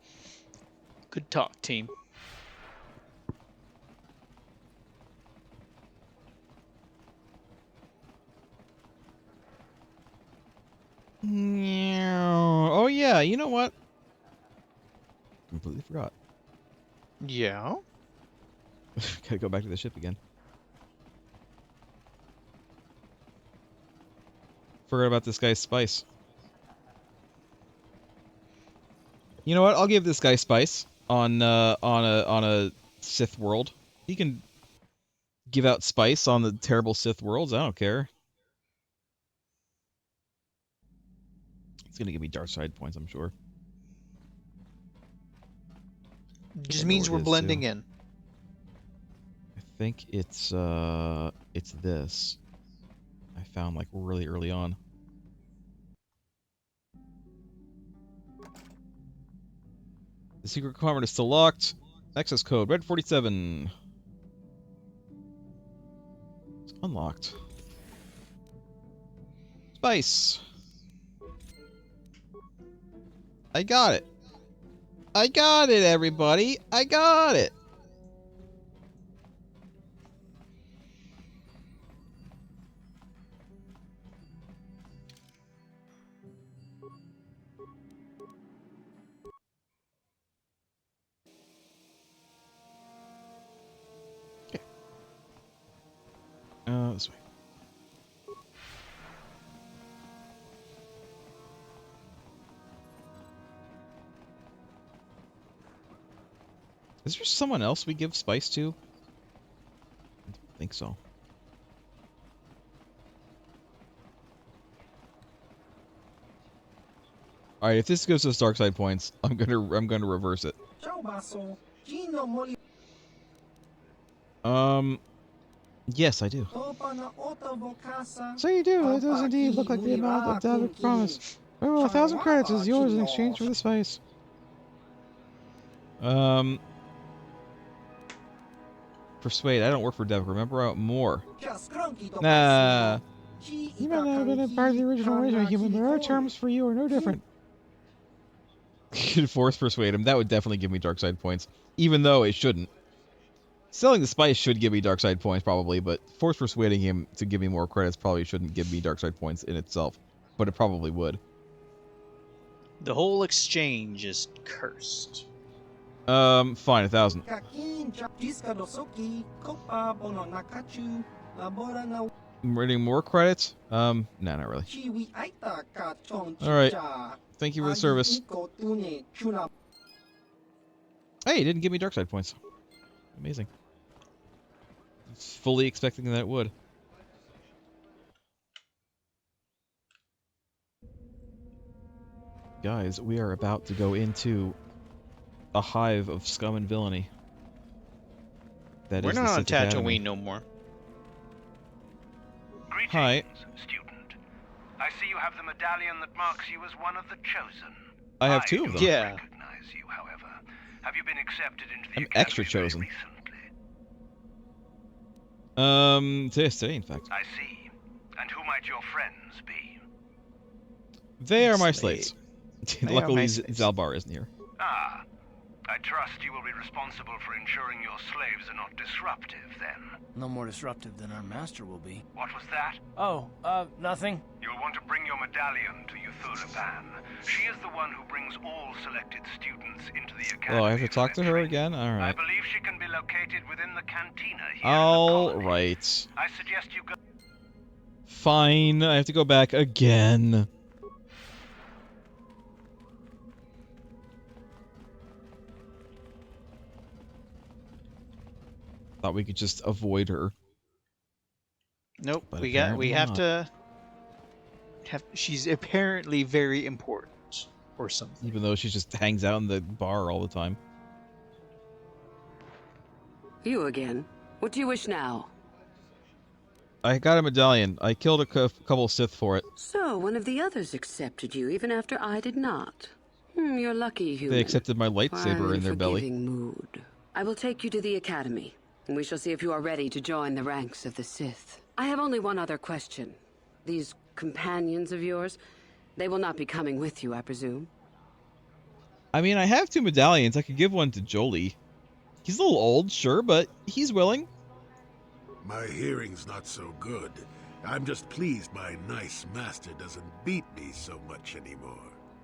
Good talk, team. Oh yeah, you know what? Completely forgot. Yeah. Gotta go back to the ship again. Forgot about this guy's spice. You know what? I'll give this guy spice on a Sith world. He can give out spice on the terrible Sith worlds. I don't care. It's gonna give me dark side points, I'm sure. Just means we're blending in. I think it's this. I found like really early on. The secret compartment is still locked. Access code red 47. It's unlocked. Spice. I got it. I got it, everybody. I got it. Okay. This way. Is there someone else we give spice to? I don't think so. All right, if this gives us dark side points, I'm gonna reverse it. Yes, I do. So you do. It does indeed look like the amount of Davik promised. Well, 1,000 credits is yours in exchange for the spice. Persuade. I don't work for Davik. Remember more. Nah. You might not have been a part of the original arrangement, human, but our terms for you are no different. You could force persuade him. That would definitely give me dark side points, even though it shouldn't. Selling the spice should give me dark side points, probably, but force persuading him to give me more credits probably shouldn't give me dark side points in itself, but it probably would. The whole exchange is cursed. Fine, 1,000. I'm reading more credits? No, not really. Alright. Thank you for the service. Hey, it didn't give me dark side points. Amazing. I was fully expecting that it would. Guys, we are about to go into a hive of scum and villainy. We're not on Tatooine no more. Greetings, Hi. student. I see you have the medallion that marks you as one of the chosen. I have two of them. Yeah. Recognize you, however. Have you been accepted into the I'm academy extra chosen. recently? Today, in fact. I see. And who might your friends be? They are my slaves. They are Luckily, my slaves. Zalbar isn't here. Ah. I trust you will be responsible for ensuring your slaves are not disruptive, then. No more disruptive than our master will be. What was that? Oh, nothing. You'll want to bring your medallion to Korriban. She is the one who brings all selected students into the academy. Oh, I have to talk to her again? I Alright. believe she can be located within the cantina here. Alright. I suggest you go. Fine, I have to go back again. Thought we could just avoid her. Nope, But we apparently have not. to she's apparently very important or something. Even though she just hangs out in the bar all the time. You again. What do you wish now? I got a medallion. I killed a couple Sith for it. So, one of the others accepted you, even after I did not. You're lucky, human. They accepted my lightsaber in their belly. Forgiving mood. I will take you to the academy, and we shall see if you are ready to join the ranks of the Sith. I have only one other question. These companions of yours, they will not be coming with you, I presume? I mean, I have two medallions. I could give one to Jolie. He's a little old, sure, but he's willing. My hearing's not so good. I'm just pleased my nice master doesn't beat me so much anymore.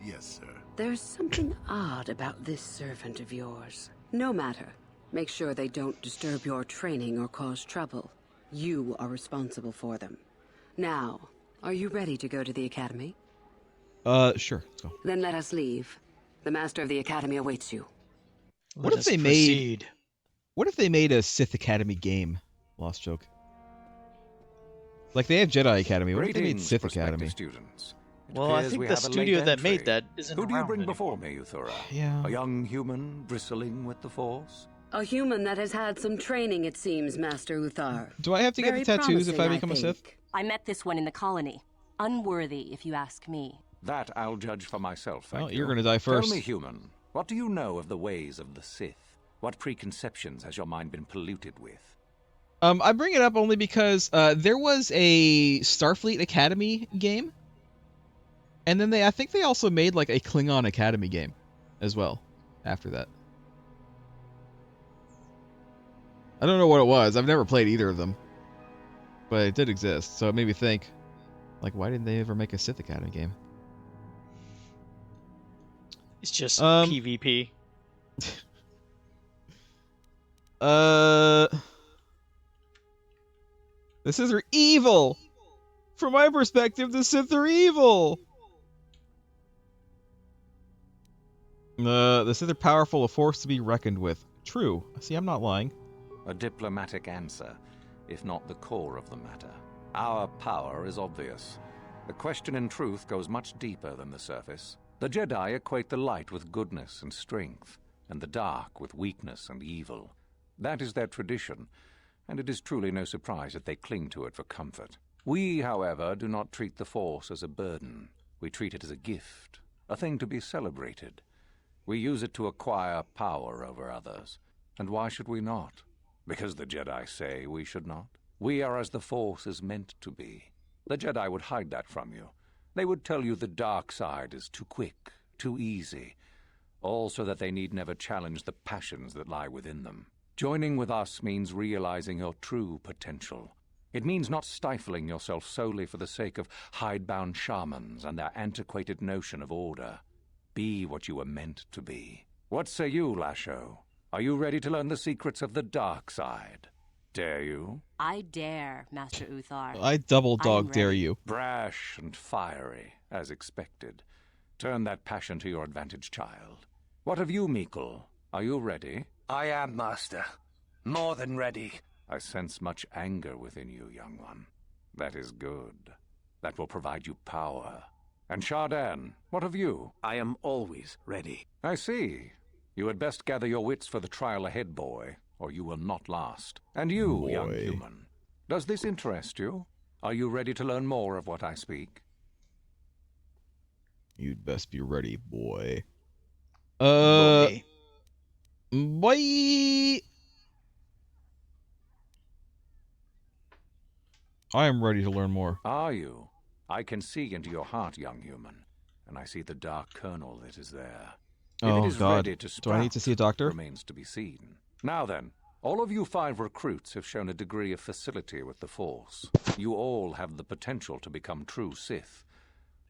Yes, sir. There's something odd about this servant of yours. No matter. Make sure they don't disturb your training or cause trouble. You are responsible for them. Now, are you ready to go to the academy? Sure. Let's go. Then let us leave. The master of the academy awaits you. What if they made... What if they made a Sith Academy game? Lost joke. Like, they have Jedi Academy. What if they made Sith Academy? Students. Well, I think the studio that made that isn't Who do you around bring anymore. before me, Uthura? Yeah. A young human bristling with the Force? A human that has had some training, it seems, Master Uthar. Do I have to get the tattoos if I become a Sith? I met this one in the colony. Unworthy, if you ask me. That I'll judge for myself, thank you. You're gonna die first. Tell me, human, what do you know of the ways of the Sith? What preconceptions has your mind been polluted with? I bring it up only because there was a Starfleet Academy game, and then I think they also made like a Klingon Academy game as well after that. I don't know what it was. I've never played either of them, but it did exist, so it made me think, like, why didn't they ever make a Sith Academy game? It's just PvP. The Sith are evil! From my perspective, the Sith are evil! The Sith are powerful, a force to be reckoned with. True. See, I'm not lying. A diplomatic answer, if not the core of the matter. Our power is obvious. The question in truth goes much deeper than the surface. The Jedi equate the light with goodness and strength, and the dark with weakness and evil. That is their tradition, and it is truly no surprise that they cling to it for comfort. We, however, do not treat the Force as a burden. We treat it as a gift, a thing to be celebrated. We use it to acquire power over others. And why should we not? Because the Jedi say we should not. We are as the Force is meant to be. The Jedi would hide that from you. They would tell you the dark side is too quick, too easy, all so that they need never challenge the passions that lie within them. Joining with us means realizing your true potential. It means not stifling yourself solely for the sake of hidebound shamans and their antiquated notion of order. Be what you were meant to be. What say you, Lasho? Are you ready to learn the secrets of the dark side? Dare you? I dare, Master Uthar. I double dog dare you. Brash and fiery, as expected. Turn that passion to your advantage, child. What of you, Meekle? Are you ready? I am, Master. More than ready. I sense much anger within you, young one. That is good. That will provide you power. And Shardan, what of you? I am always ready. I see. You had best gather your wits for the trial ahead, boy, or you will not last. And you, young human, does this interest you? Are you ready to learn more of what I speak? You'd best be ready, boy. Boy. I am ready to learn more. Are you? I can see into your heart, young human, and I see the dark kernel that is there. Oh, if it is God. ready to sprout, Do I need to see a doctor? Remains to be seen. Now then, all of you 5 recruits have shown a degree of facility with the Force. You all have the potential to become true Sith.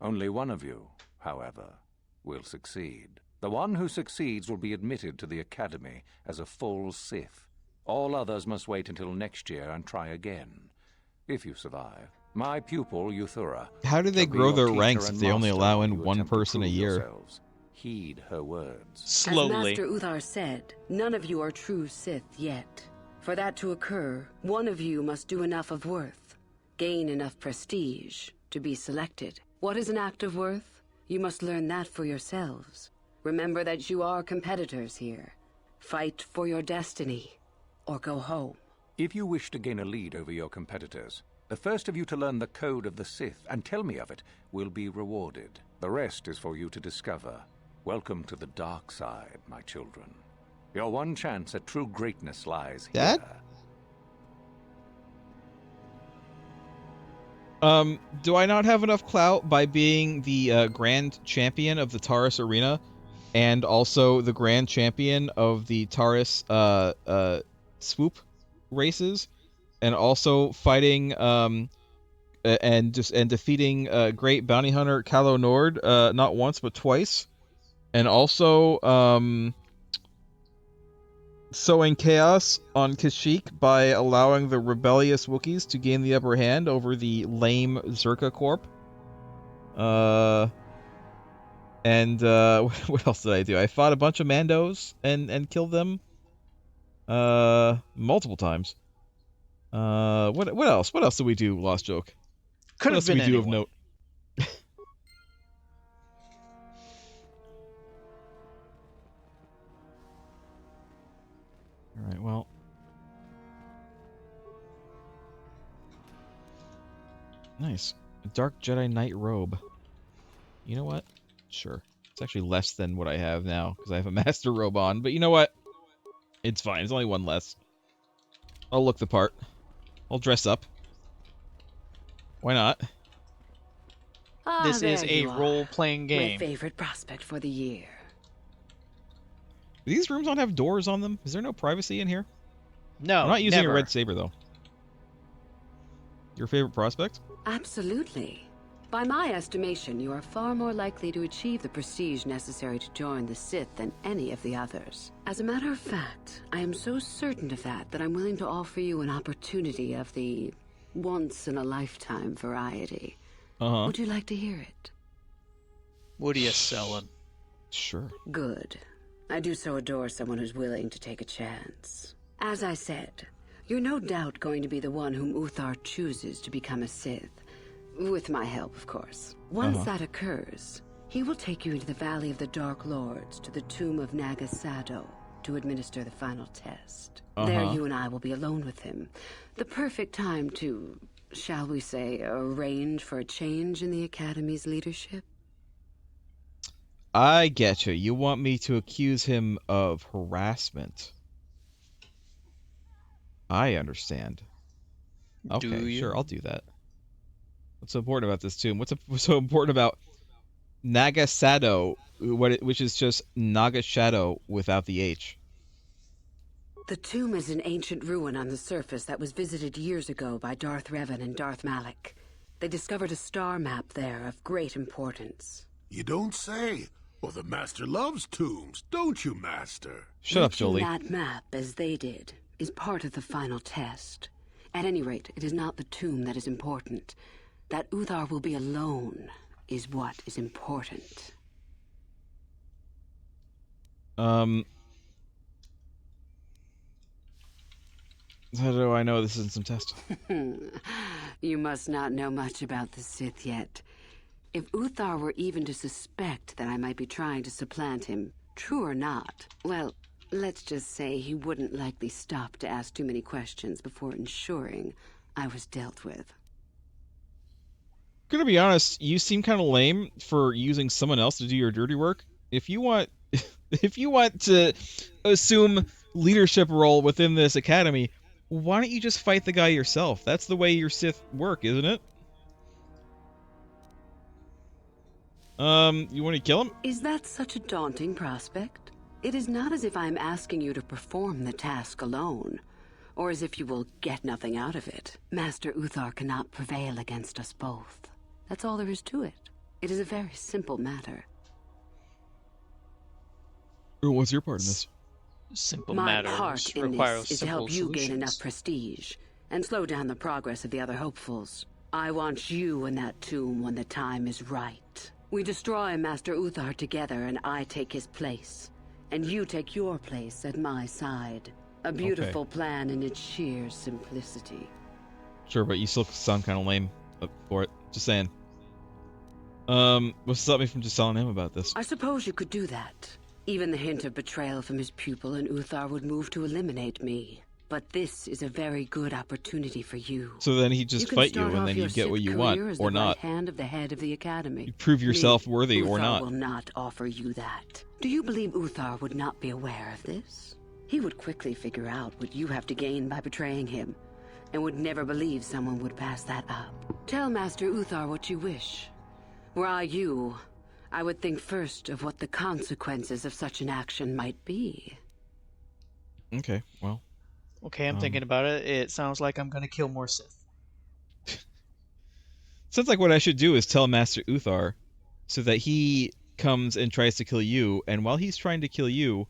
Only one of you, however, will succeed. The one who succeeds will be admitted to the Academy as a full Sith. All others must wait until next year and try again. If you survive. My pupil, Euthura. How do they grow their ranks if they only allow in one person a year? Yourselves. Heed her words. Slowly. As Master Uthar said, none of you are true Sith yet. For that to occur, one of you must do enough of worth, gain enough prestige, to be selected. What is an act of worth? You must learn that for yourselves. Remember that you are competitors here. Fight for your destiny, or go home. If you wish to gain a lead over your competitors, the first of you to learn the code of the Sith and tell me of it will be rewarded. The rest is for you to discover. Welcome to the dark side, my children. Your one chance at true greatness lies Dad? here. Do I not have enough clout by being the grand champion of the Taurus arena and also the grand champion of the Taurus swoop races and also fighting and defeating great bounty hunter Calo Nord not once but twice, and also sowing chaos on Kashyyyk by allowing the rebellious Wookiees to gain the upper hand over the lame Zerka Corp. And what else did I do? I fought a bunch of Mandos and killed them multiple times. What else? What else did we do, Lost Joke? Could what have else been did we do of anyone. note? Alright, well. Nice. A Dark Jedi Knight robe. You know what? Sure. It's actually less than what I have now, because I have a Master robe on. But you know what? It's fine. It's only one less. I'll look the part. I'll dress up. Why not? This is there a you are. role-playing game. My favorite prospect for the year. Do these rooms not have doors on them? Is there no privacy in here? No, I'm not using never. a red saber, though. Your favorite prospect? Absolutely. By my estimation, you are far more likely to achieve the prestige necessary to join the Sith than any of the others. As a matter of fact, I am so certain of that I'm willing to offer you an opportunity of the once-in-a-lifetime variety. Would you like to hear it? What are you selling? Sure. Good. I do so adore someone who's willing to take a chance. As I said, you're no doubt going to be the one whom Uthar chooses to become a Sith. With my help, of course. Once that occurs, he will take you into the Valley of the Dark Lords to the tomb of Naga Sado to administer the final test. There you and I will be alone with him. The perfect time to, shall we say, arrange for a change in the Academy's leadership. I get you. You want me to accuse him of harassment. I understand. Okay, sure, I'll do that. What's so important about this tomb? What's so important about Naga Sado, which is just Naga Shadow without the H? The tomb is an ancient ruin on the surface that was visited years ago by Darth Revan and Darth Malak. They discovered a star map there of great importance. You don't say. Well, the Master loves tombs, don't you, Master? Shut up, Jolie. That map, as they did, is part of the final test. At any rate, it is not the tomb that is important. That Uthar will be alone is what is important. How do I know this isn't some test? You must not know much about the Sith yet. If Uthar were even to suspect that I might be trying to supplant him, true or not, well, let's just say he wouldn't likely stop to ask too many questions before ensuring I was dealt with. Gonna be honest, you seem kind of lame for using someone else to do your dirty work. If you want to assume leadership role within this academy, why don't you just fight the guy yourself? That's the way your Sith work, isn't it? You want to kill him? Is that such a daunting prospect? It is not as if I am asking you to perform the task alone, or as if you will get nothing out of it. Master Uthar cannot prevail against us both. That's all there is to it. It is a very simple matter. What's your part in this? Simple My matters part in require this is to simple help you gain solutions. enough prestige and slow down the progress of the other hopefuls. I want you in that tomb when the time is right. We destroy Master Uthar together and I take his place. And you take your place at my side. A beautiful plan in its sheer simplicity. Sure, but you still sound kind of lame for it. Just saying. What's to stop me from just telling him about this? I suppose you could do that. Even the hint of betrayal from his pupil and Uthar would move to eliminate me. But this is a very good opportunity for you. So then he'd just fight you, and then you get what you want, or not. Hand of the head of the academy. You prove yourself worthy, or Uthar not. will not offer you that. Do you believe Uthar would not be aware of this? He would quickly figure out what you have to gain by betraying him, and would never believe someone would pass that up. Tell Master Uthar what you wish. Were I you, I would think first of what the consequences of such an action might be. Okay, well. Okay, I'm thinking about it. It sounds like I'm gonna kill more Sith. Sounds like what I should do is tell Master Uthar so that he comes and tries to kill you, and while he's trying to kill you,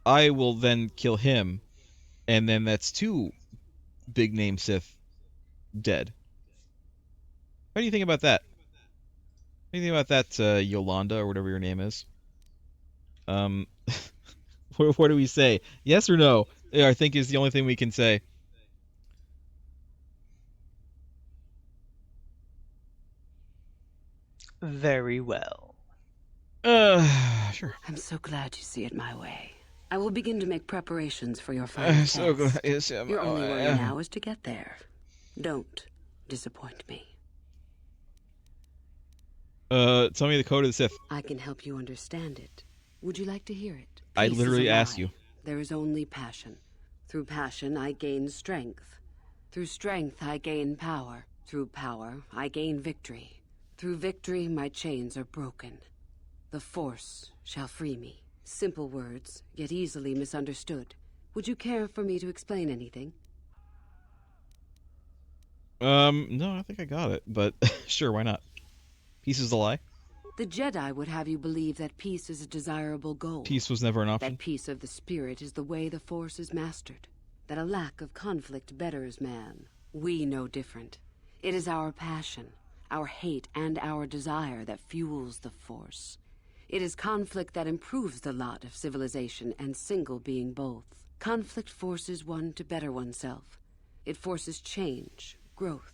I will then kill him, and then that's 2 big name Sith dead. What do you think about that? What do you think about that, Yolanda, or whatever your name is? What do we say? Yes or no? I think is the only thing we can say. Very well. Sure. I'm so glad you see it my way. I will begin to make preparations for your final test. So glad you see it my Your only way. worry now is to get there. Don't disappoint me. Tell me the code of the Sith. I can help you understand it. Would you like to hear it? I Peace literally is a lie. asked you. There is only passion. Through passion, I gain strength. Through strength, I gain power. Through power, I gain victory. Through victory, my chains are broken. The Force shall free me. Simple words, yet easily misunderstood. Would you care for me to explain anything? No, I think I got it, but sure, why not? Peace is a lie? The Jedi would have you believe that peace is a desirable goal. Peace was never an option? That peace of the spirit is the way the Force is mastered. That a lack of conflict betters man. We know different. It is our passion, our hate, and our desire that fuels the Force. It is conflict that improves the lot of civilization, and single being both. Conflict forces one to better oneself. It forces change, growth,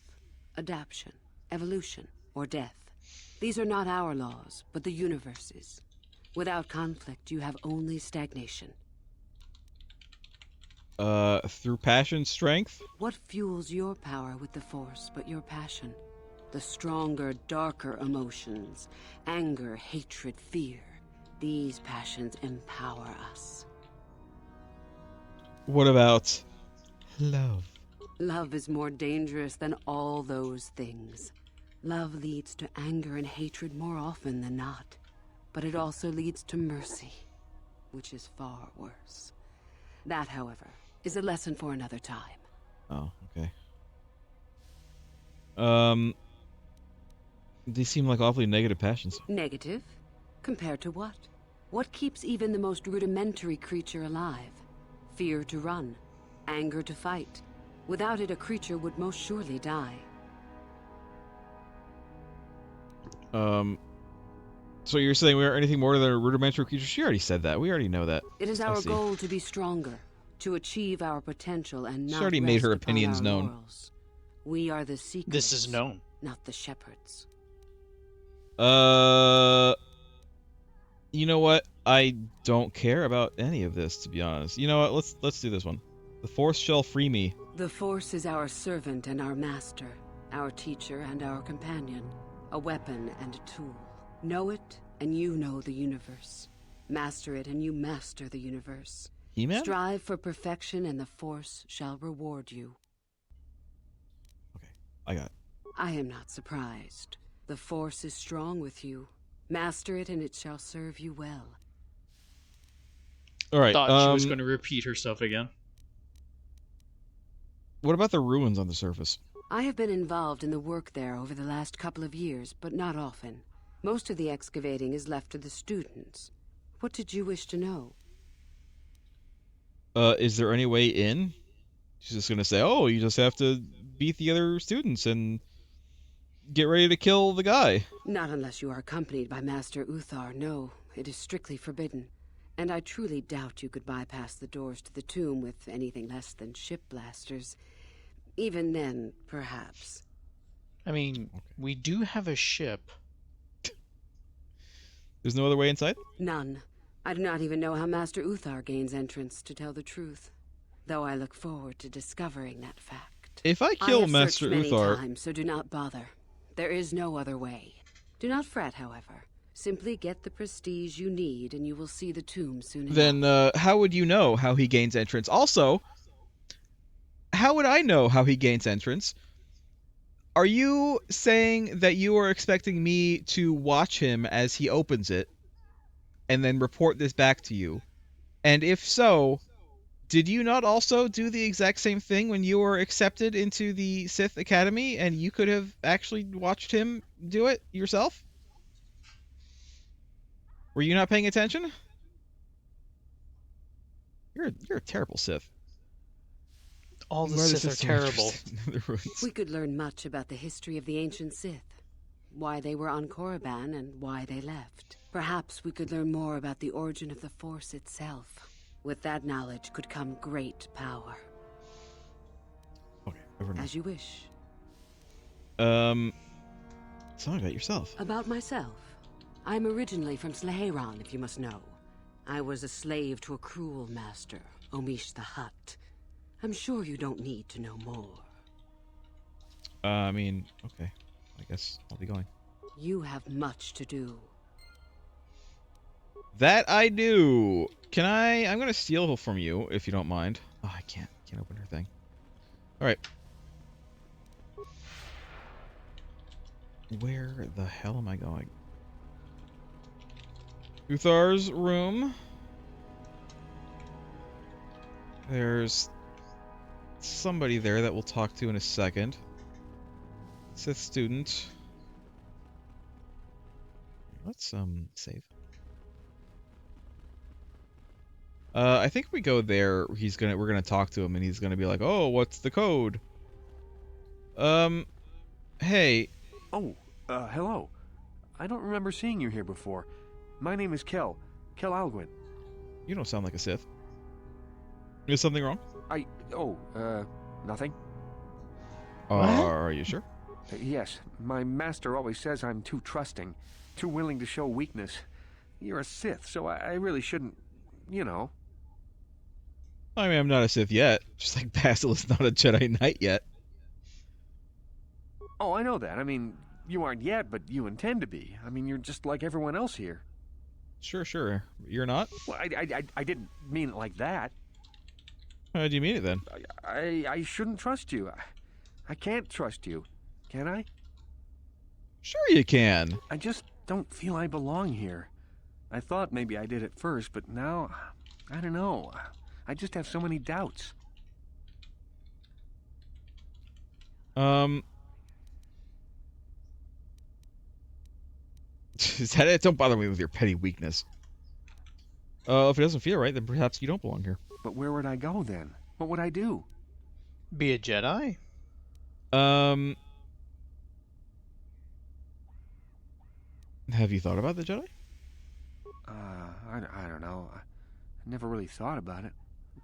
adaptation, evolution, or death. These are not our laws, but the universe's. Without conflict, you have only stagnation. Through passion, strength? What fuels your power with the Force but your passion? The stronger, darker emotions. Anger, hatred, fear. These passions empower us. What about love? Love is more dangerous than all those things. Love leads to anger and hatred more often than not. But it also leads to mercy, which is far worse. That, however, is a lesson for another time. Oh, okay. These seem like awfully negative passions. Negative? Compared to what? What keeps even the most rudimentary creature alive? Fear to run, anger to fight. Without it, a creature would most surely die. So you're saying we aren't anything more than a rudimentary creature? She already said that. We already know that. It is our goal to be stronger, to achieve our potential and not She already made her opinions known. Laurels. We are the seekers. This is known. Not the shepherds. You know what? I don't care about any of this, to be honest. You know what? Let's do this one. The Force shall free me. The Force is our servant and our master, our teacher and our companion, a weapon and a tool. Know it, and you know the universe. Master it, and you master the universe. He-Man? Strive for perfection, and the Force shall reward you. Okay, I got it. I am not surprised. The Force is strong with you. Master it, and it shall serve you well. All right. Thought she was going to repeat herself again. What about the ruins on the surface? I have been involved in the work there over the last couple of years, but not often. Most of the excavating is left to the students. What did you wish to know? Is there any way in? She's just gonna say, "Oh, you just have to beat the other students and get ready to kill the guy." Not unless you are accompanied by Master Uthar. No, it is strictly forbidden. And I truly doubt you could bypass the doors to the tomb with anything less than ship blasters. Even then, perhaps. I mean, we do have a ship. There's no other way inside? None. I do not even know how Master Uthar gains entrance, to tell the truth. Though I look forward to discovering that fact. If I kill have Master searched many Uthar... times, so do not bother. There is no other way. Do not fret, however. Simply get the prestige you need, and you will see the tomb soon enough. Then, how would you know how he gains entrance? Also, how would I know how he gains entrance? Are you saying that you are expecting me to watch him as he opens it, and then report this back to you? And if so, did you not also do the exact same thing when you were accepted into the Sith Academy, and you could have actually watched him do it yourself? Were you not paying attention? You're a terrible Sith. All the Sith are terrible. We could learn much about the history of the ancient Sith, why they were on Korriban and why they left. Perhaps we could learn more about the origin of the Force itself. With that knowledge could come great power. Okay, over now. As you wish. Tell me about yourself. About myself. I'm originally from Sleheyron, if you must know. I was a slave to a cruel master, Omish the Hutt. I'm sure you don't need to know more. I mean, okay. I guess I'll be going. You have much to do. That I do. I'm gonna steal from you, if you don't mind. Oh, I can't open her thing. Alright. Where the hell am I going? Uthar's room. There's somebody there that we'll talk to in a second. Sith student. Let's save. I think if we go there, we're gonna talk to him and he's gonna be like, "Oh, what's the code?" Hey. Oh, hello. I don't remember seeing you here before. my name is Kel. Kel Alguin. You don't sound like a Sith. Is something wrong? Nothing. Are you sure? Yes, my master always says I'm too trusting, too willing to show weakness. You're a Sith, so I really shouldn't, you know. I mean, I'm not a Sith yet. Just like Basil is not a Jedi Knight yet. Oh, I know that. I mean, you aren't yet, but you intend to be. I mean, you're just like everyone else here. Sure. You're not? Well, I didn't mean it like that. How do you mean it then? I shouldn't trust you. I can't trust you. Can I? Sure you can. I just don't feel I belong here. I thought maybe I did at first, but now, I don't know. I just have so many doubts. Is that it? Don't bother me with your petty weakness. If it doesn't feel right, then perhaps you don't belong here. But where would I go then? What would I do? Be a Jedi? Have you thought about the Jedi? I don't know. I never really thought about it.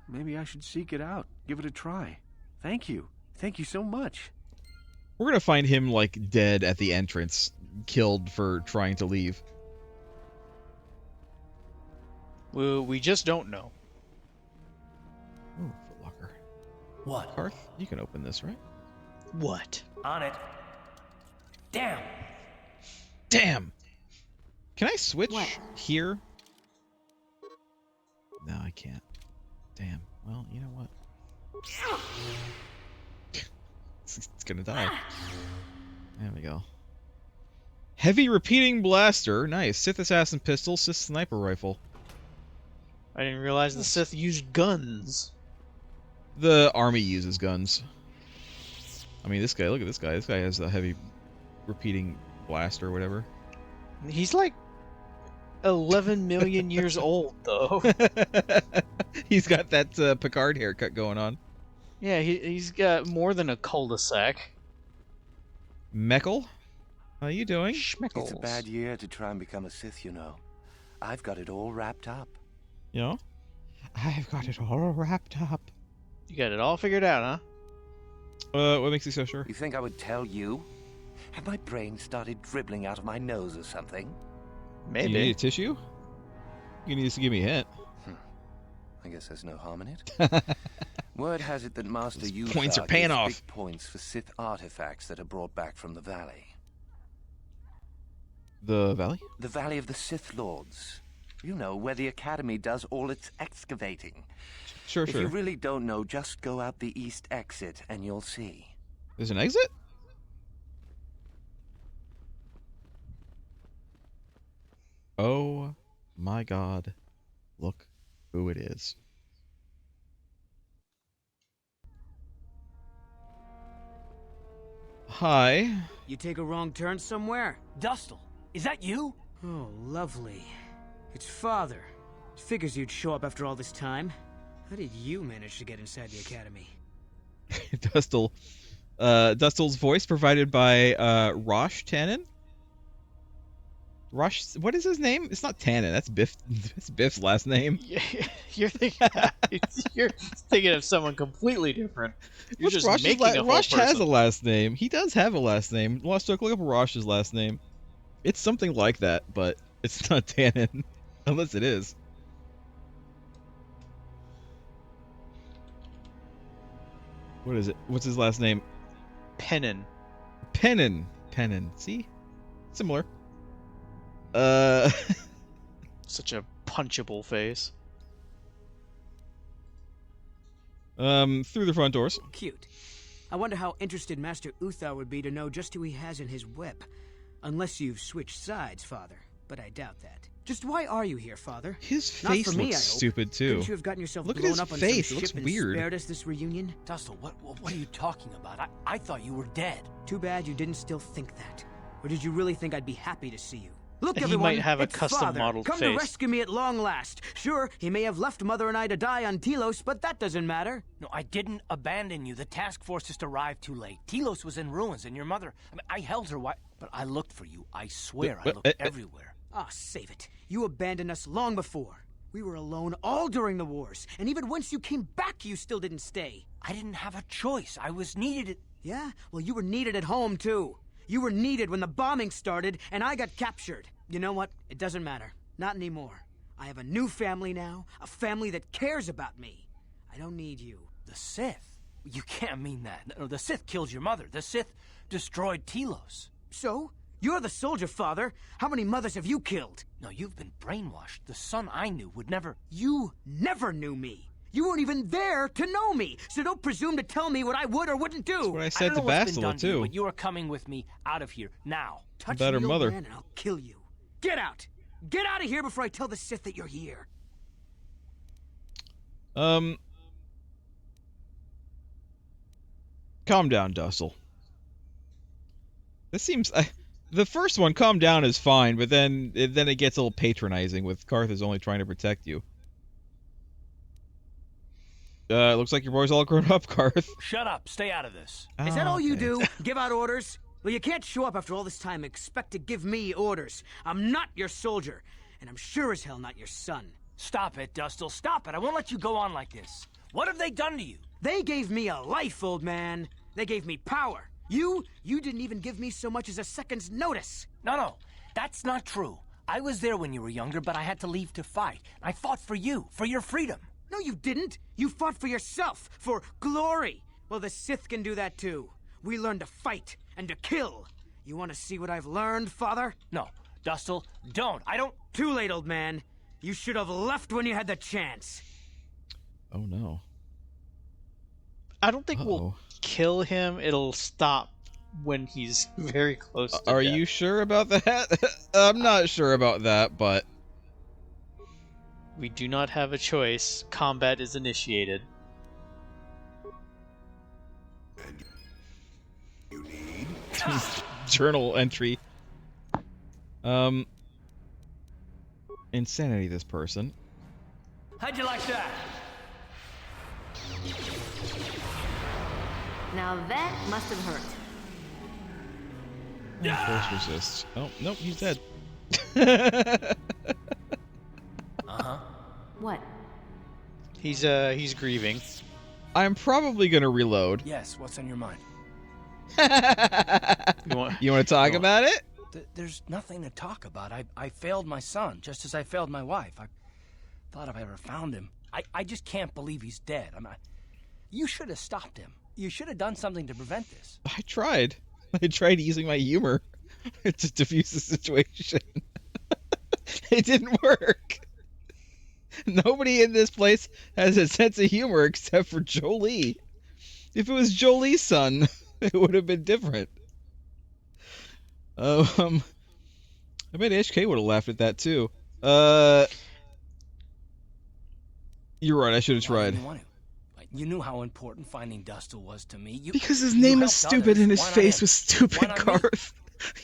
Maybe I should seek it out. Give it a try. Thank you. Thank you so much. We're gonna find him, like, dead at the entrance, killed for trying to leave. Well, we just don't know. Ooh, footlocker. What? Karth, you can open this, right? What? On it. Damn! Damn! Can I switch here? No, I can't. Damn. Well, you know what? It's gonna die. There we go. Heavy repeating blaster. Nice. Sith assassin pistol. Sith sniper rifle. I didn't realize the Sith used guns. The army uses guns. I mean, this guy, look at this guy. This guy has a heavy repeating blaster or whatever. He's like 11 million years old, though. He's got that Picard haircut going on. Yeah, he's got more than a cul-de-sac. Meckel? How you doing? Schmeckles. It's a bad year to try and become a Sith, you know. I've got it all wrapped up. You know? I've got it all wrapped up. You got it all figured out, huh? What makes you so sure? You think I would tell you? Have my brain started dribbling out of my nose or something? Maybe. Do you need a tissue? You need to give me a hint. I guess there's no harm in it. Word has it that Master Uther points are paying off. Big points for Sith artifacts that are brought back from the valley. The valley? The Valley of the Sith Lords. You know, where the Academy does all its excavating. Sure. If you really don't know, just go out the east exit and you'll see. There's an exit? Oh my god. Look who it is. Hi. You take a wrong turn somewhere? Dustle, is that you? Oh, lovely. It's Father. Figures you'd show up after all this time. How did you manage to get inside the Academy? Dustle. Dustle's voice provided by Rosh Tannen? Rosh, what is his name? It's not Tannen. That's Biff. That's Biff's last name. You're thinking of someone completely different. You're just Rosh's making a whole Rosh has person. a last name. He does have a last name. Lost Look up Rosh's last name. It's something like that, but it's not Tannen, unless it is. What is it? What's his last name? Pennon. Pennon. See? Similar. Such a punchable face. Through the front doors. Cute. I wonder how interested Master Uther would be to know just who he has in his whip. Unless you've switched sides, Father. But I doubt that. Just why are you here, Father? His Not face for me, looks I hope. stupid too. Couldn't you have gotten yourself Look at blown his up on face. some It looks ship and weird. spared us this reunion? Dustle, what are you talking about? I thought you were dead. Too bad you didn't still think that. Or did you really think I'd be happy to see you? Look, He everyone, might have a it's custom Father. modeled Come face. to rescue me at long last. Sure, he may have left Mother and I to die on Telos, but that doesn't matter. No, I didn't abandon you. The task force just arrived too late. Telos was in ruins, and your mother... I held her but I looked for you. I swear I looked everywhere. Ah, save it. You abandoned us long before. We were alone all during the wars, and even once you came back, you still didn't stay. I didn't have a choice. I was needed. Yeah? Well, you were needed at home, too. You were needed when the bombing started, and I got captured. You know what? It doesn't matter. Not anymore. I have a new family now, a family that cares about me. I don't need you. The Sith? You can't mean that. No, the Sith killed your mother. The Sith destroyed Telos. So? You're the soldier, Father. How many mothers have you killed? No, you've been brainwashed. The son I knew would never... You never knew me. You weren't even there to know me, so don't presume to tell me what I would or wouldn't do. That's what I said to Bastila, too. But you are coming with me out of here, now. Touch About her me, mother. Man, and I'll kill you. Get out! Get out of here before I tell the Sith that you're here. Calm down, Dustle. This seems... the first one, calm down, is fine, but then it gets a little patronizing with Carth is only trying to protect you. It looks like your boy's all grown up, Carth. Shut up. Stay out of this. Is that all you do? Give out orders? Well, you can't show up after all this time and expect to give me orders. I'm not your soldier, and I'm sure as hell not your son. Stop it, Dustle. Stop it. I won't let you go on like this. What have they done to you? They gave me a life, old man. They gave me power. You didn't even give me so much as a second's notice. No, that's not true. I was there when you were younger, but I had to leave to fight. I fought for you, for your freedom. No, you didn't. You fought for yourself, for glory. Well, the Sith can do that too. We learned to fight and to kill. You want to see what I've learned, Father? No, Dustle, don't. I don't... Too late, old man. You should have left when you had the chance. Oh, no. I don't think we'll kill him. It'll stop when he's very close to Are death. you sure about that? I'm not sure about that, but... We do not have a choice. Combat is initiated. And you need... Journal entry. Insanity, this person. How'd you like that? Now that must have hurt. Force resists. Oh, nope, he's dead. Uh-huh. What? He's grieving. I'm probably gonna reload. Yes, what's on your mind? You want to talk about it? There's nothing to talk about. I failed my son, just as I failed my wife. I thought if I ever found him. I just can't believe he's dead. You should have stopped him. You should have done something to prevent this. I tried. I tried using my humor to diffuse the situation. It didn't work. Nobody in this place has a sense of humor except for Jolie. If it was Jolie's son, it would have been different. I bet HK would have laughed at that too. You're right, I should have tried. You knew how important finding Dustle was to me. Because his name is stupid others. and his Why not face him? was stupid, Why not me? Garth.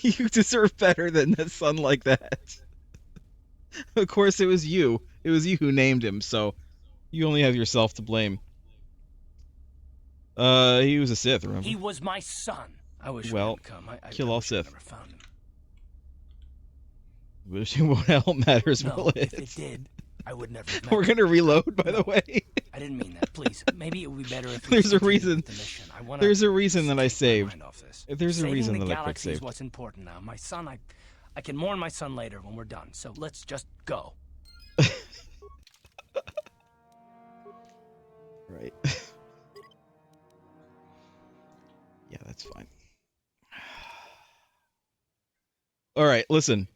You deserve better than a son like that. Of course, it was you. It was you who named him, so you only have yourself to blame. He was a Sith, remember? He was my son. I wish Well, he would come. kill all wish I Sith. never found him. Wishing won't help matters, No, will if it? it did, I would never have met We're him. gonna reload, by the way. I didn't mean that. Please, maybe it would be better if we There's a continued reason. with the mission. I wanna There's a reason that I take my saved. mind off this. There's a Saving reason the that I quick galaxy is saved. what's important now. My son, I can mourn my son later when we're done. So let's just go. Right. Yeah, that's fine. All right, listen.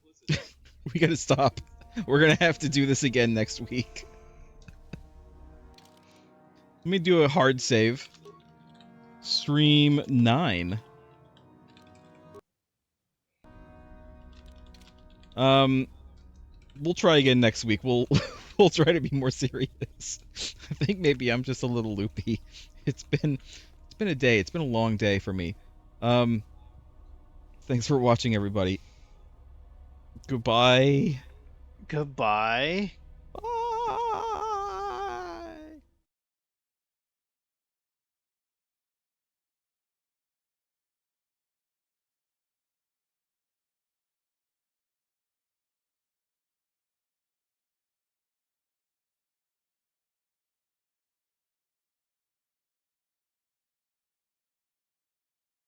We gotta stop. We're gonna have to do this again next week. Let me do a hard save. Stream 9. We'll try again next week. We'll try to be more serious. I think maybe I'm just a little loopy. It's been a day. It's been a long day for me. Thanks for watching, everybody. Goodbye. Goodbye.